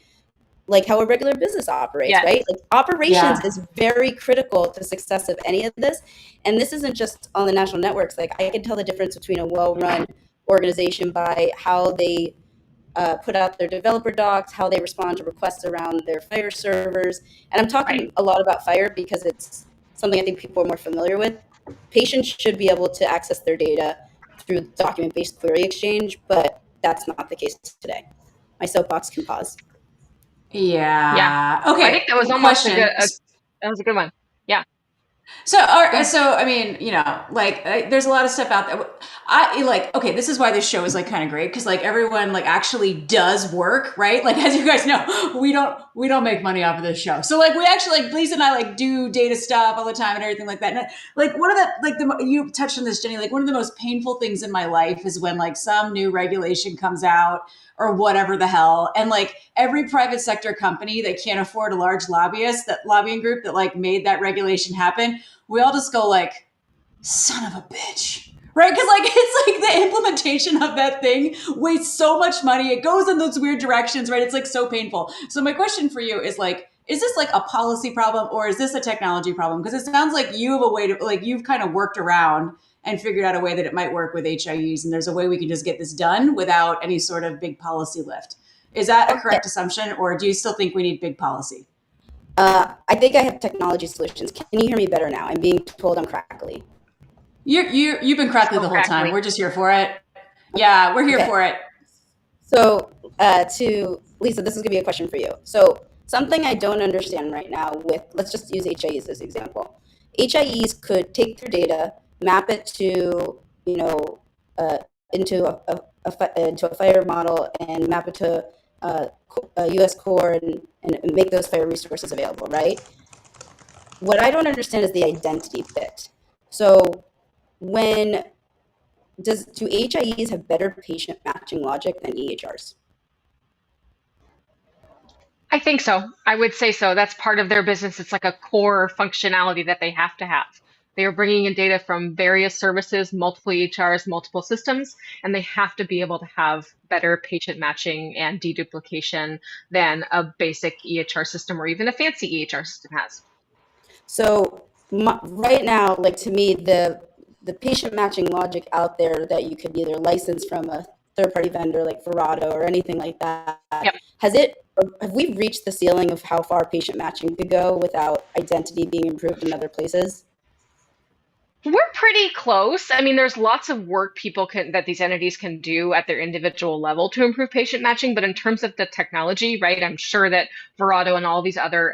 like how a regular business operates, Yes. right? Like operations Yeah. is very critical to success of any of this. And this isn't just on the national networks. Like I can tell the difference between a well-run organization by how they put out their developer docs, how they respond to requests around their Fire servers. And I'm talking a lot about Fire because it's something I think people are more familiar with. Patients should be able to access their data through document-based query exchange, but that's not the case today. My soapbox can pause. Yeah. Okay. I think that was almost that was a good one. Yeah. So I mean, like there's a lot of stuff out there. Okay, this is why this show is like kind of great, because like everyone like actually does work, right? Like as you guys know, we don't make money off of this show. So like we actually, like Lisa and I like do data stuff all the time and everything like that. And like one of you touched on this, Jenny, like one of the most painful things in my life is when like some new regulation comes out or whatever the hell, and like every private sector company that can't afford a large lobbying group that like made that regulation happen, we all just go like, son of a bitch, right? Because like it's like the implementation of that thing wastes so much money. It goes in those weird directions, right? It's like so painful. So my question for you is like, is this like a policy problem or is this a technology problem? Because it sounds like you have a way to, like, you've kind of worked around and figured out a way that it might work with HIUs, and there's a way we can just get this done without any sort of big policy lift. Is that a correct assumption, or do you still think we need big policy? I think I have technology solutions. Can you hear me better now? I'm being told I'm crackly. You've been crackly the whole time. We're just here for it. Yeah, we're here for it. So to Lisa, this is gonna be a question for you. So something I don't understand right now let's just use HIEs as an example. HIEs could take their data, map it to, into a Fire model, and map it to US Core, and make those Fire resources available, right? What I don't understand is the identity bit. So do HIEs have better patient matching logic than EHRs? I think so. I would say so. That's part of their business. It's like a core functionality that they have to have. They are bringing in data from various services, multiple EHRs, multiple systems, and they have to be able to have better patient matching and deduplication than a basic EHR system or even a fancy EHR system has. So right now, like to me, the patient matching logic out there that you could either license from a third-party vendor like Verado or anything like that, Yep. Have we reached the ceiling of how far patient matching could go without identity being improved in other places? We're pretty close. I mean, there's lots of work that these entities can do at their individual level to improve patient matching. But in terms of the technology, right, I'm sure that Verado and all these other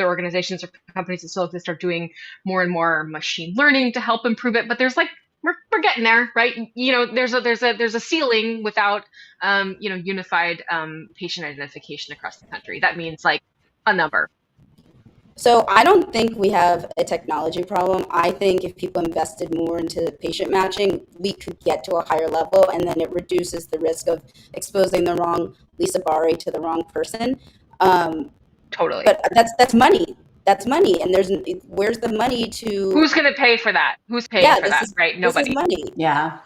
organizations or companies that still exist are doing more and more machine learning to help improve it. But there's like we're getting there, right? There's a ceiling without unified patient identification across the country. That means like a number. So I don't think we have a technology problem. I think if people invested more into patient matching, we could get to a higher level, and then it reduces the risk of exposing the wrong Lisa Barre to the wrong person. Totally. But that's money. That's money, and where's the money to? Who's going to pay for that? Who's paying for that? Right? Nobody. This is money. Yeah.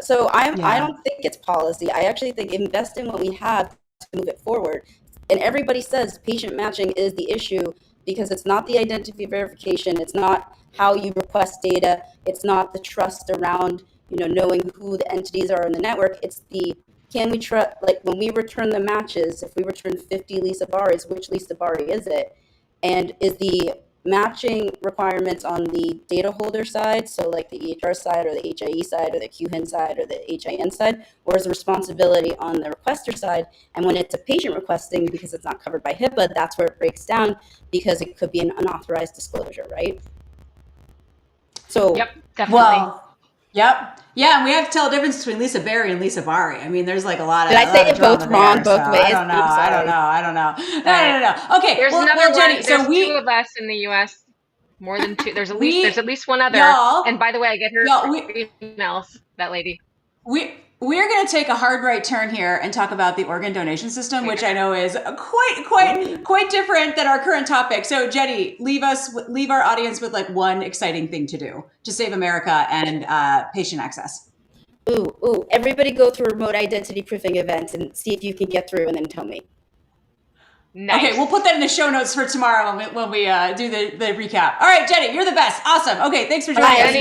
So I don't think it's policy. I actually think invest in what we have to move it forward. And everybody says patient matching is the issue because it's not the identity verification, it's not how you request data, it's not the trust around, knowing who the entities are in the network. It's the, can we trust, like when we return the matches, if we return 50 Lisa Baris, which Lisa Bari is it? And is the matching requirements on the data holder side, so like the EHR side or the HIE side or the QHIN side or the HIN side, or is the responsibility on the requester side? And when it's a patient requesting, because it's not covered by HIPAA, that's where it breaks down, because it could be an unauthorized disclosure, right? So Yep, definitely. Well, yep. Yeah, and we have to tell the difference between Lisa Bari and Lisa Bari. I mean, there's like a lot of. Did I say it both wrong both ways? I don't know. I don't know. Okay. There's well, another Jenny, one. so There's two of us in the U.S. More than two. There's at least one other. Y'all, and by the way, I get her emails. That lady. We're going to take a hard right turn here and talk about the organ donation system, which I know is quite different than our current topic. So, Jenny, leave our audience with like one exciting thing to do to save America and patient access. Ooh! Everybody go through a remote identity proofing event and see if you can get through, and then tell me. Nice. Okay, we'll put that in the show notes for tomorrow when we do the recap. All right, Jenny, you're the best. Awesome. Okay, thanks for joining us.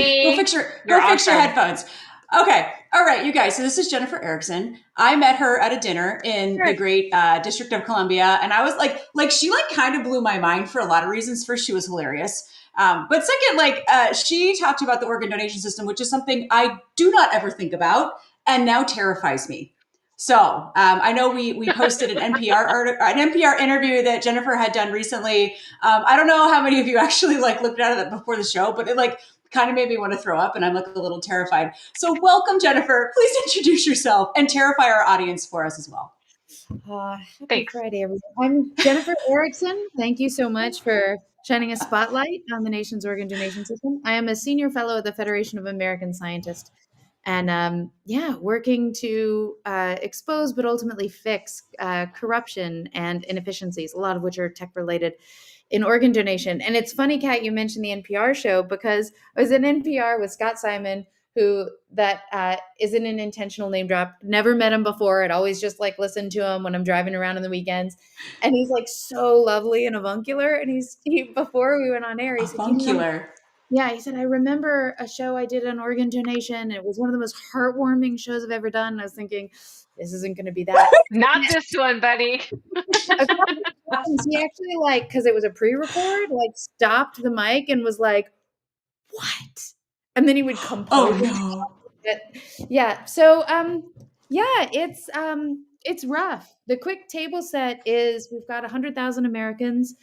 Go fix your headphones. Okay. All right, you guys. So this is Jennifer Erickson. I met her at a dinner in the great District of Columbia. And I was like, she kind of blew my mind for a lot of reasons. First, she was hilarious. But second, she talked about the organ donation system, which is something I do not ever think about and now terrifies me. So I know we posted an NPR interview that Jennifer had done recently. I don't know how many of you actually looked at it before the show, but it kind of made me want to throw up, and I'm a little terrified. So welcome, Jennifer. Please introduce yourself and terrify our audience for us as well. Happy Friday, everyone. I'm Jennifer Erickson. Thank you so much for shining a spotlight on the nation's organ donation system. I am a senior fellow at the Federation of American Scientists, and working to expose but ultimately fix corruption and inefficiencies, a lot of which are tech related, in organ donation. And it's funny, Kat, you mentioned the NPR show, because I was in NPR with Scott Simon, who isn't an intentional name drop. Never met him before. I'd always just listened to him when I'm driving around on the weekends. And he's so lovely and avuncular. And he before we went on air, he said, avuncular. He said, I remember a show I did on organ donation. It was one of the most heartwarming shows I've ever done. And I was thinking, this isn't going to be that. Not this one, buddy. He actually because it was a pre-record, stopped the mic and was like, what? And then he would come. Oh no. Yeah. So it's rough. The quick table set is we've got 100,000 Americans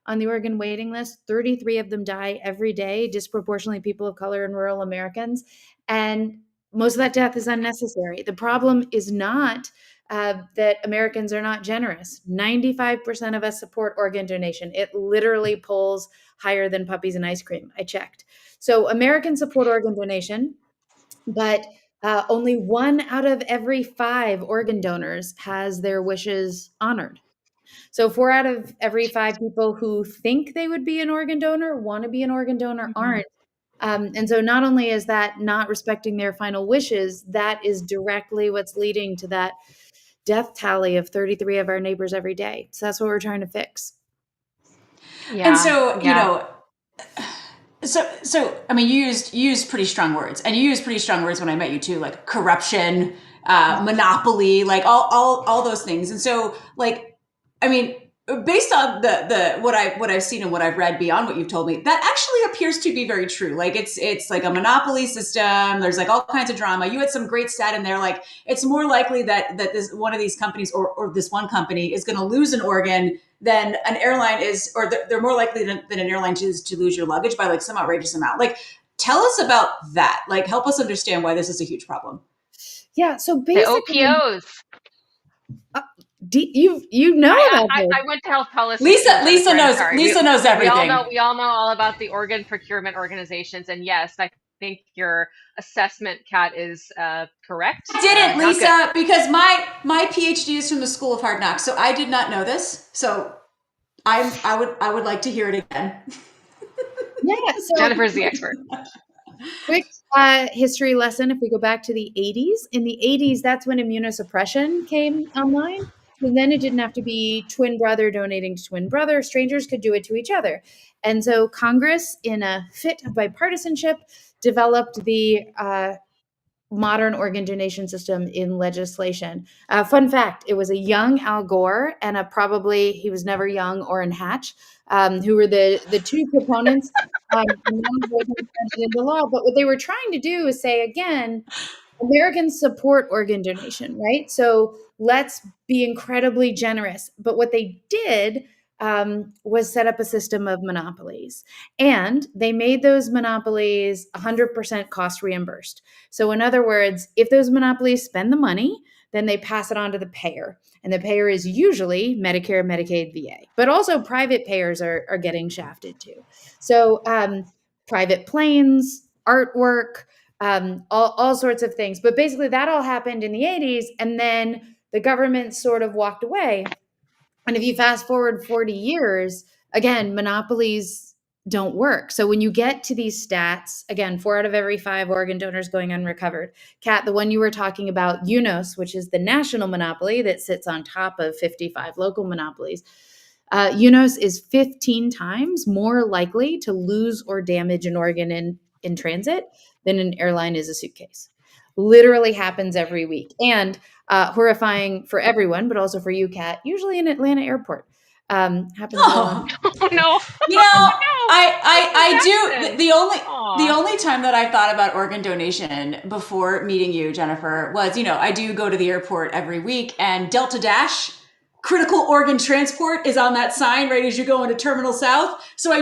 on the organ waiting list. 33 of them die every day, disproportionately people of color and rural Americans. And most of that death is unnecessary. The problem is not that Americans are not generous. 95% of us support organ donation. It literally polls higher than puppies and ice cream. I checked. So Americans support organ donation, but only 1 out of every 5 organ donors has their wishes honored. So 4 out of every 5 people who think they would be an organ donor, want to be an organ donor, aren't. And so not only is that not respecting their final wishes, that is directly what's leading to that death tally of 33 of our neighbors every day. So that's what we're trying to fix. Yeah. And so, so I mean, you used pretty strong words, and you used pretty strong words when I met you too, like corruption, monopoly, all those things. And so I mean, based on the what I've seen and what I've read beyond what you've told me, that actually appears to be very true. It's like a monopoly system. There's all kinds of drama. You had some great stat in there. It's more likely that this one of these companies or this one company is going to lose an organ than an airline is, or they're more likely than an airline to lose your luggage by some outrageous amount. Tell us about that. Help us understand why this is a huge problem. Yeah. So basically, the OPOs. You know about this. I went to health policy. Lisa knows. Lisa knows everything. We all know all about the organ procurement organizations, and yes, I think your assessment, Kat, is correct. I didn't, Lisa, because my PhD is from the School of Hard Knocks, so I did not know this. So I would like to hear it again. Yeah, so Jennifer's the expert. Quick history lesson. If we go back to the 80s, in the 80s, that's when immunosuppression came online. So then it didn't have to be twin brother donating to twin brother. Strangers could do it to each other. And so Congress, in a fit of bipartisanship, developed the modern organ donation system in legislation. Fun fact, it was a young Al Gore and he was never young, Orrin Hatch, who were the two proponents. And none of those were printed into law. But what they were trying to do is say, again, Americans support organ donation, right? So let's be incredibly generous. But what they did was set up a system of monopolies. And they made those monopolies 100% cost reimbursed. So in other words, if those monopolies spend the money, then they pass it on to the payer. And the payer is usually Medicare, Medicaid, VA. But also private payers are getting shafted too. So private planes, artwork, all sorts of things. But basically that all happened in the 80s, and then the government sort of walked away. And if you fast forward 40 years, again, monopolies don't work. So when you get to these stats, again, 4 out of every 5 organ donors going unrecovered. Kat, the one you were talking about, UNOS, which is the national monopoly that sits on top of 55 local monopolies, UNOS is 15 times more likely to lose or damage an organ in transit than an airline is a suitcase. Literally happens every week. And horrifying for everyone, but also for you, Kat, usually in Atlanta airport. Happens Oh. Oh no. You know, No. I do. Jackson. The Aw. only time that I thought about organ donation before meeting you, Jennifer, was, I do go to the airport every week, and Delta Dash, critical organ transport, is on that sign right as you go into Terminal South. So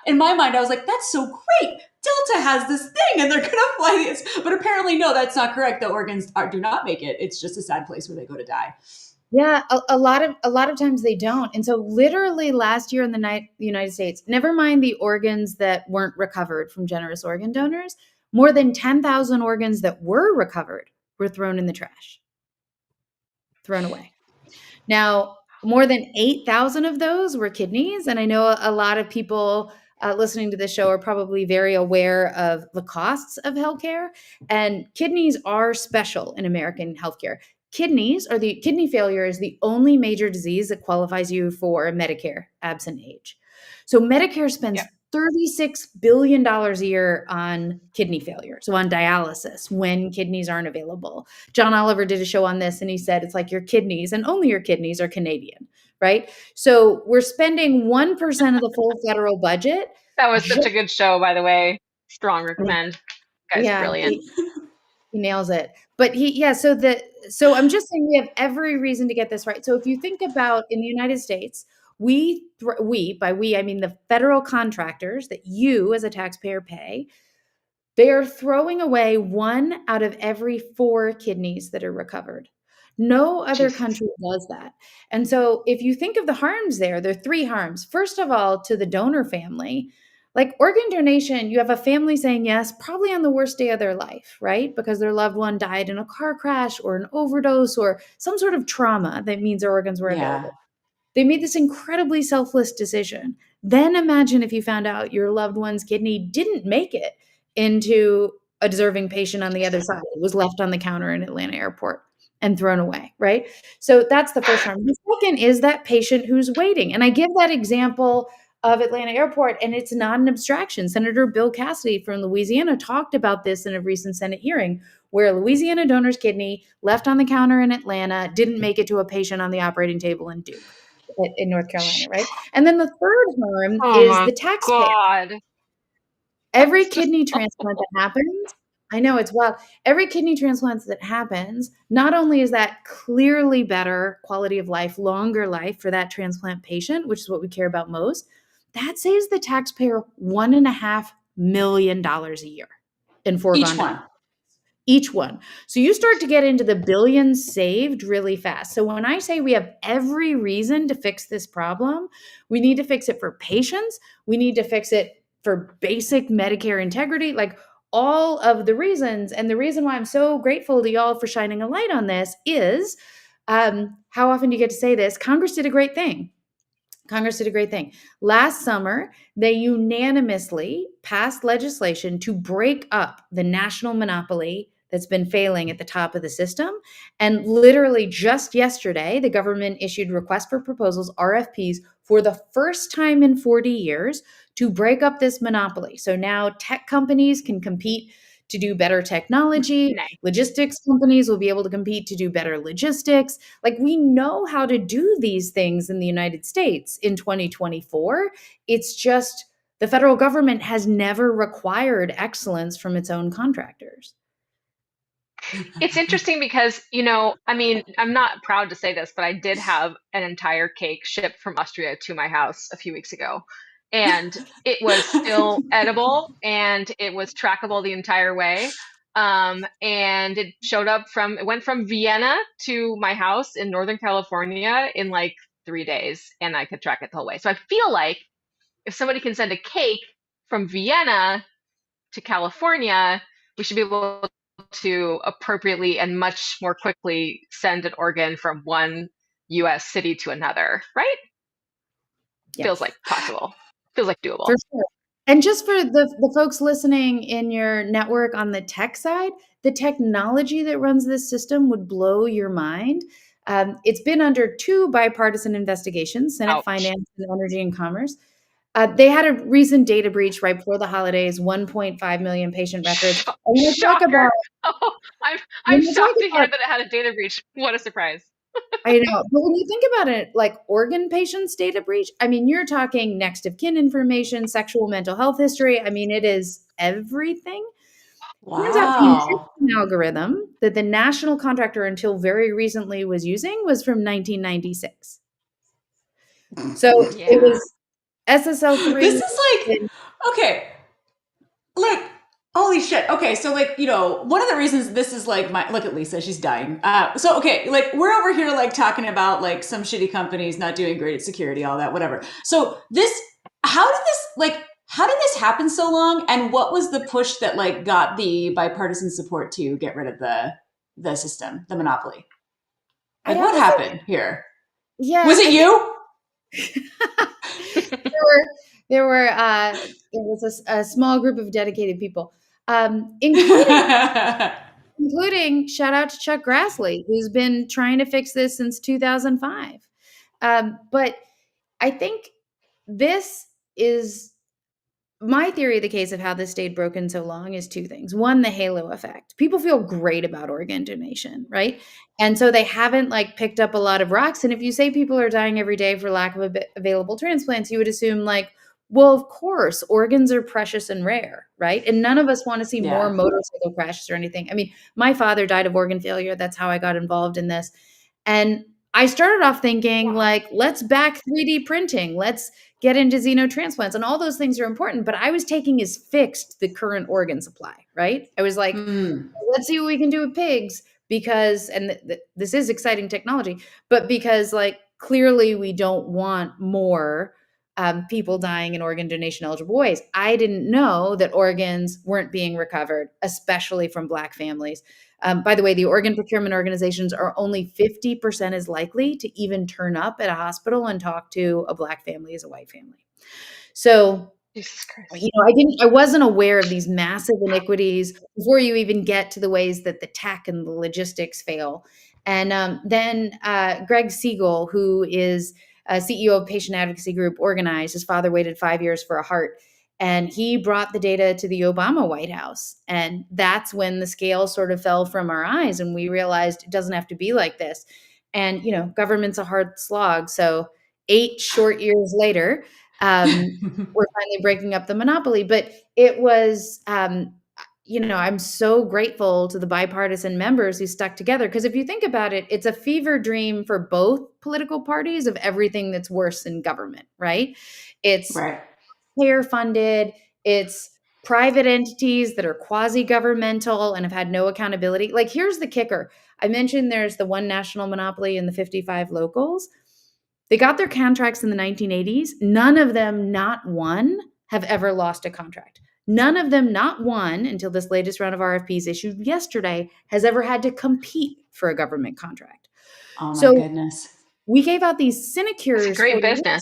in my mind, I was like, that's so great. Delta has this thing and they're going to fly this. But apparently, no, that's not correct. The organs do not make it. It's just a sad place where they go to die. Yeah, a lot of times they don't. And so literally last year in the United States, never mind the organs that weren't recovered from generous organ donors, more than 10,000 organs that were recovered were thrown in the trash, thrown away. Now, more than 8,000 of those were kidneys. And I know a lot of people listening to this show are probably very aware of the costs of healthcare. And kidneys are special in American healthcare. Kidney failure is the only major disease that qualifies you for Medicare absent age. So Medicare spends $36 billion a year on kidney failure, so on dialysis when kidneys aren't available. John Oliver did a show on this, and he said it's like your kidneys, and only your kidneys, are Canadian, right? So we're spending 1% of the full federal budget. That was such a good show, by the way. Strong recommend. Guy's brilliant. He nails it. But so I'm just saying we have every reason to get this right. So if you think about in the United States, by we, I mean the federal contractors that you as a taxpayer pay, they are throwing away 1 out of every 4 kidneys that are recovered. No other country does that. And so if you think of the harms there are 3 harms. First of all, to the donor family, like organ donation, you have a family saying yes, probably on the worst day of their life, right? Because their loved one died in a car crash or an overdose or some sort of trauma that means their organs were available. They made this incredibly selfless decision. Then imagine if you found out your loved one's kidney didn't make it into a deserving patient on the other side. It was left on the counter in Atlanta airport and thrown away, right? So that's the first harm. The second is that patient who's waiting. And I give that example of Atlanta airport, and it's not an abstraction. Senator Bill Cassidy from Louisiana talked about this in a recent Senate hearing where a Louisiana donor's kidney left on the counter in Atlanta didn't make it to a patient on the operating table in Duke. In North Carolina, right? And then the third harm is the taxpayer. God. Every kidney transplant that happens, I know it's wild. Every kidney transplant that happens, not only is that clearly better quality of life, longer life for that transplant patient, which is what we care about most, that saves the taxpayer $1.5 million a year in foregone each one. So you start to get into the billions saved really fast. So when I say we have every reason to fix this problem, we need to fix it for patients. We need to fix it for basic Medicare integrity, like all of the reasons. And the reason why I'm so grateful to y'all for shining a light on this is, how often do you get to say this? Congress did a great thing. Last summer, they unanimously passed legislation to break up the national monopoly that's been failing at the top of the system. And literally just yesterday, the government issued requests for proposals, RFPs, for the first time in 40 years to break up this monopoly. So now tech companies can compete to do better technology. Nice. Logistics companies will be able to compete to do better logistics. Like, we know how to do these things in the United States in 2024. It's just the federal government has never required excellence from its own contractors. It's interesting because, I mean, I'm not proud to say this, but I did have an entire cake shipped from Austria to my house a few weeks ago. And it was still edible and it was trackable the entire way. And it went from Vienna to my house in Northern California in like 3 days, and I could track it the whole way. So I feel like if somebody can send a cake from Vienna to California, we should be able to appropriately and much more quickly send an organ from one US city to another, right? Yes. Feels like possible. Feels like doable. For sure. And just for the folks listening in your network on the tech side, the technology that runs this system would blow your mind. It's been under 2 bipartisan investigations, Senate Ouch. Finance and Energy and Commerce. They had a recent data breach right before the holidays, 1.5 million patient records. And we'll talk Shocker. about, Oh, I'm when you shocked talk to hear about, that it had a data breach. What a surprise. I know, but when you think about it, like organ patients' data breach, I mean, you're talking next of kin information, sexual mental health history. I mean, it is everything. Turns out the Wow. encryption algorithm that the national contractor until very recently was using was from 1996. So it Yeah. was SSL3. This is like, okay, like, holy shit. Okay, so like, one of the reasons this is like look at Lisa, she's dying. So okay, like we're over here like talking about like some shitty companies not doing great at security, all that, whatever. So how did this happen so long? And what was the push that like got the bipartisan support to get rid of the system, the monopoly? Like what happened here? Yeah. Was it you? There was a small group of dedicated people, including shout out to Chuck Grassley, who's been trying to fix this since 2005. But I think this is my theory of the case of how this stayed broken so long is 2 things. One, the halo effect. People feel great about organ donation, right? And so they haven't like picked up a lot of rocks. And if you say people are dying every day for lack of available transplants, you would assume like, well, of course, organs are precious and rare, right? And none of us want to see more motorcycle crashes or anything. I mean, my father died of organ failure. That's how I got involved in this. And I started off thinking like, let's back 3D printing. Let's get into xenotransplants, and all those things are important. But I was taking as fixed the current organ supply, right? I was like, let's see what we can do with pigs because, and this is exciting technology, but because like clearly we don't want more people dying in organ donation eligible ways. I didn't know that organs weren't being recovered, especially from Black families. By the way, the organ procurement organizations are only 50% as likely to even turn up at a hospital and talk to a Black family as a white family. So, I wasn't aware of these massive iniquities before you even get to the ways that the tech and the logistics fail. And then Greg Siegel, who is CEO of patient advocacy group Organize, his father waited 5 years for a heart. And he brought the data to the Obama White House. And that's when the scale sort of fell from our eyes. And we realized it doesn't have to be like this. And, government's a hard slog. So 8 short years later, we're finally breaking up the monopoly. But it was, I'm so grateful to the bipartisan members who stuck together. Because if you think about it, it's a fever dream for both political parties of everything that's worse in government, right? It's taxpayer funded, it's private entities that are quasi-governmental and have had no accountability. Like, here's the kicker. I mentioned there's the one national monopoly and the 55 locals. They got their contracts in the 1980s. None of them, not one, have ever lost a contract. None of them, not one, until this latest round of RFPs issued yesterday, has ever had to compete for a government contract. Oh my goodness. We gave out these sinecures. That's great business.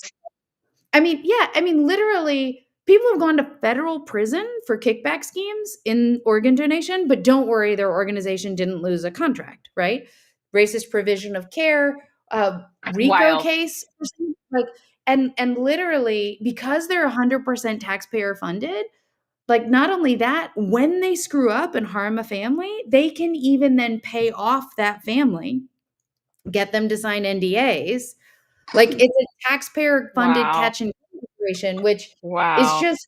I mean, literally People have gone to federal prison for kickback schemes in organ donation, but don't worry, their organization didn't lose a contract, right? Racist provision of care, RICO Wild. case, like, and literally because they're 100% taxpayer funded, like not only that, when they screw up and harm a family, they can even then pay off that family, get them to sign NDAs. Like it's a taxpayer funded Wow. catch and kill situation, which is Wow. just,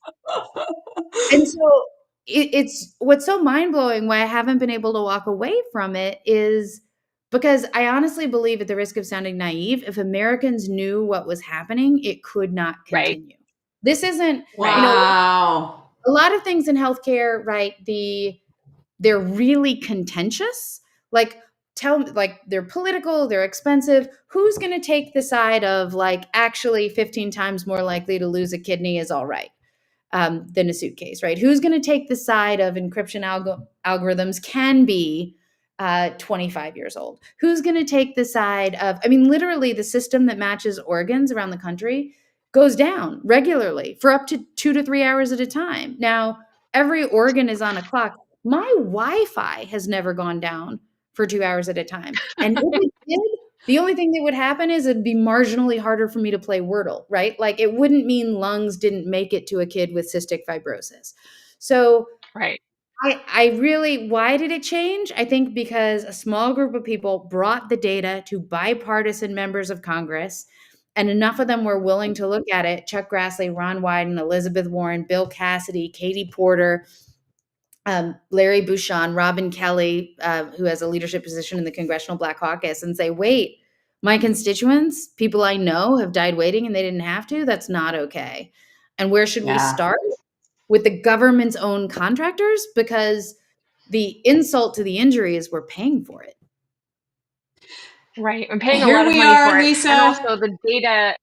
and so it's what's so mind blowing why I haven't been able to walk away from it is because I honestly believe, at the risk of sounding naive, if Americans knew what was happening, it could not Right. continue. This isn't, Right. you know, Wow. a lot of things in healthcare, right? They're really contentious. Like they're political, they're expensive. Who's going to take the side of like actually 15 times more likely to lose a kidney is all right than a suitcase, right? Who's going to take the side of encryption algorithms can be 25 years old? Who's going to take the side of, I mean, literally the system that matches organs around the country goes down regularly for up to 2 to 3 hours at a time. Now, every organ is on a clock. My Wi-Fi has never gone down for 2 hours at a time. And if it did, the only thing that would happen is it'd be marginally harder for me to play Wordle, right? Like it wouldn't mean lungs didn't make it to a kid with cystic fibrosis. So Right. I really, why did it change? I think because a small group of people brought the data to bipartisan members of Congress, and enough of them were willing to look at it. Chuck Grassley, Ron Wyden, Elizabeth Warren, Bill Cassidy, Katie Porter, Larry Bouchon, Robin Kelly, who has a leadership position in the Congressional Black Caucus, and say, wait, my constituents, people I know, have died waiting and they didn't have to. That's not okay. And where should we Yeah. start? With the government's own contractors, because the insult to the injury is we're paying for it. Right. I'm paying a Here lot of we money are, for it. Lisa. And also the data.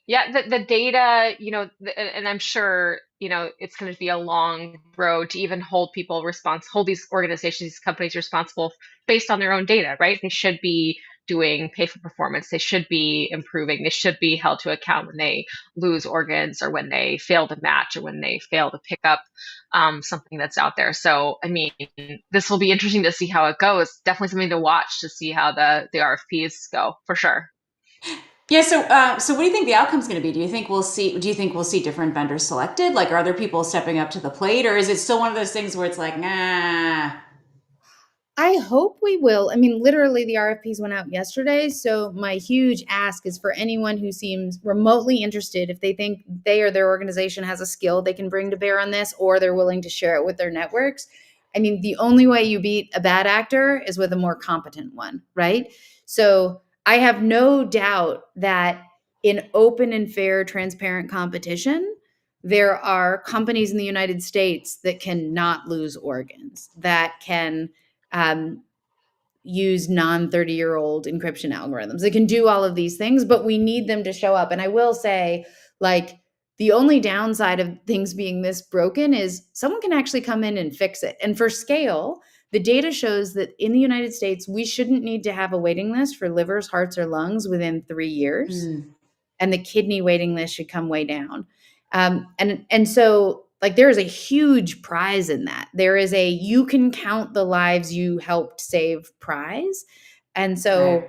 Yeah, the data, you know, and I'm sure, you know, it's going to be a long road to even hold these organizations, these companies responsible based on their own data, right? They should be doing pay for performance. They should be improving. They should be held to account when they lose organs or when they fail to match or when they fail to pick up something that's out there. So, I mean, this will be interesting to see how it goes. Definitely something to watch to see how the RFPs go, for sure. Yeah. So what do you think the outcome's going to be? Do you think we'll see different vendors selected? Like, are there people stepping up to the plate, or is it still one of those things where it's like, nah? I hope we will. I mean, literally the RFPs went out yesterday. So my huge ask is for anyone who seems remotely interested, if they think they or their organization has a skill they can bring to bear on this, or they're willing to share it with their networks. I mean, the only way you beat a bad actor is with a more competent one, right? So I have no doubt that in open and fair, transparent competition, there are companies in the United States that cannot lose organs, that can use non-30-year-old encryption algorithms. They can do all of these things, but we need them to show up. And I will say, like, the only downside of things being this broken is someone can actually come in and fix it. And for scale, the data shows that in the United States, we shouldn't need to have a waiting list for livers, hearts, or lungs within 3 years. And the kidney waiting list should come way down. And so, like, there is a huge prize in that. There is a you can count the lives you helped save prize. And so Right.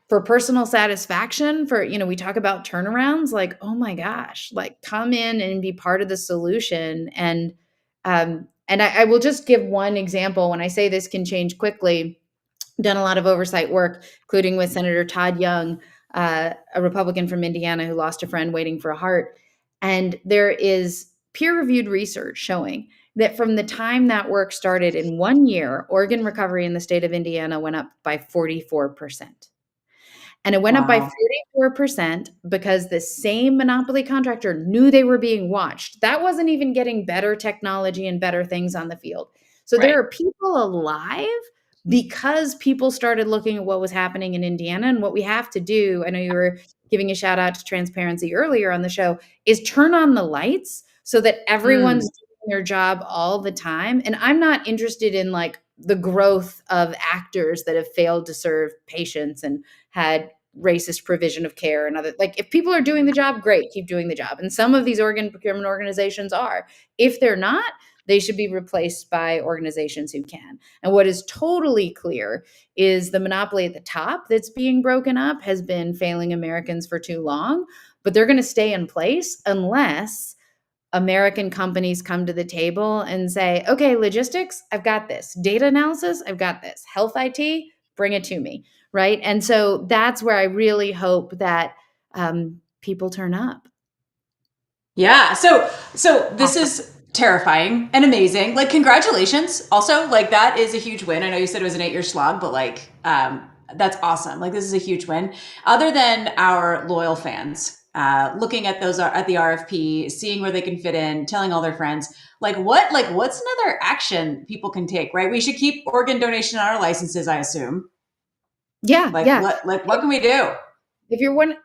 for personal satisfaction, for, you know, we talk about turnarounds, like, oh my gosh, like come in and be part of the solution. And I will just give one example. When I say this can change quickly, done a lot of oversight work, including with Senator Todd Young, a Republican from Indiana who lost a friend waiting for a heart. And there is peer-reviewed research showing that from the time that work started, in 1 year, organ recovery in the state of Indiana went up by 44%. And it went up by Wow. 44% because the same monopoly contractor knew they were being watched. That wasn't even getting better technology and better things on the field. So Right. there are people alive because people started looking at what was happening in Indiana. And what we have to do, I know you were giving a shout out to transparency earlier on the show, is turn on the lights so that everyone's doing their job all the time. And I'm not interested in like the growth of actors that have failed to serve patients and had racist provision of care and other, like, if people are doing the job, great, keep doing the job. And some of these organ procurement organizations are. If they're not, they should be replaced by organizations who can. And what is totally clear is the monopoly at the top that's being broken up has been failing Americans for too long, but they're going to stay in place unless American companies come to the table and say, okay, logistics, I've got this. Data analysis, I've got this. Health IT, bring it to me, right? And so that's where I really hope that people turn up. Yeah. So this Awesome. is terrifying and amazing. Like, congratulations. Also, like, that is a huge win. I know you said it was an 8-year slog, but like, that's awesome. Like, this is a huge win. Other than our loyal fans, looking at those at the RFP, seeing where they can fit in, telling all their friends, what's another action people can take, right? We should keep organ donation on our licenses, I assume. Yeah. What can we do? If you're one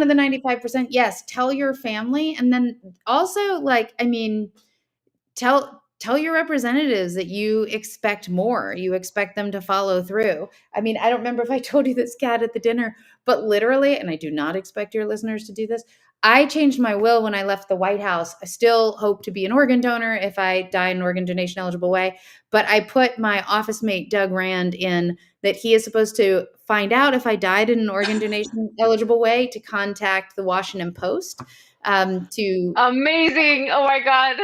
of the 95%, yes, tell your family. And then also, like, I mean, tell your representatives that you expect more. You expect them to follow through. I mean, I don't remember if I told you this, Kat, at the dinner, but literally, and I do not expect your listeners to do this, I changed my will when I left the White House. I still hope to be an organ donor if I die in an organ donation eligible way. But I put my office mate, Doug Rand, in that he is supposed to find out if I died in an organ donation eligible way to contact the Washington Post. To Amazing. Oh my God.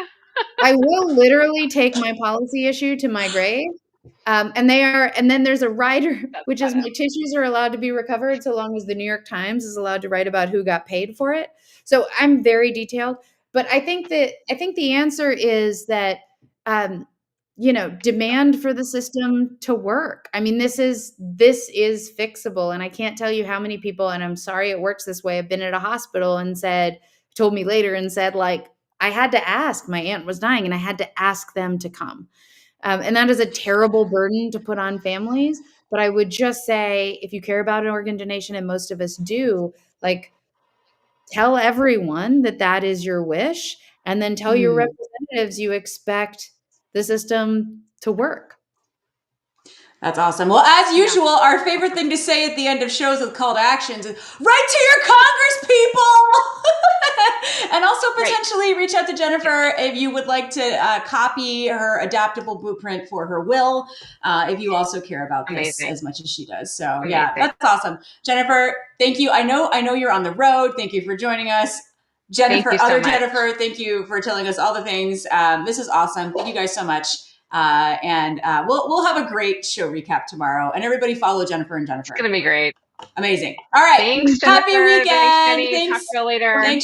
I will literally take my policy issue to my grave. And then there's a rider, which is my tissues are allowed to be recovered so long as the New York Times is allowed to write about who got paid for it. So I'm very detailed, but I think the answer is that, demand for the system to work. I mean, this is fixable. And I can't tell you how many people, and I'm sorry it works this way, have been at a hospital and told me later and said, like, I had to ask, my aunt was dying and I had to ask them to come. And that is a terrible burden to put on families. But I would just say, if you care about an organ donation, and most of us do, like, tell everyone that is your wish, and then tell your representatives you expect the system to work. That's awesome. Well, as usual, our favorite thing to say at the end of shows with call to actions is write to your Congress people. And also potentially reach out to Jennifer if you would like to copy her adaptable blueprint for her will, if you also care about this as much as she does. So yeah, that's awesome. Jennifer, thank you. I know you're on the road. Thank you for joining us. Jennifer, Jennifer, thank you for telling us all the things. This is awesome. Thank you guys so much. And we'll have a great show recap tomorrow. And everybody follow Jennifer and Jennifer. It's going to be great. Amazing. All right. Thanks, Jennifer. Happy weekend. Thanks. Talk to you later. Thanks.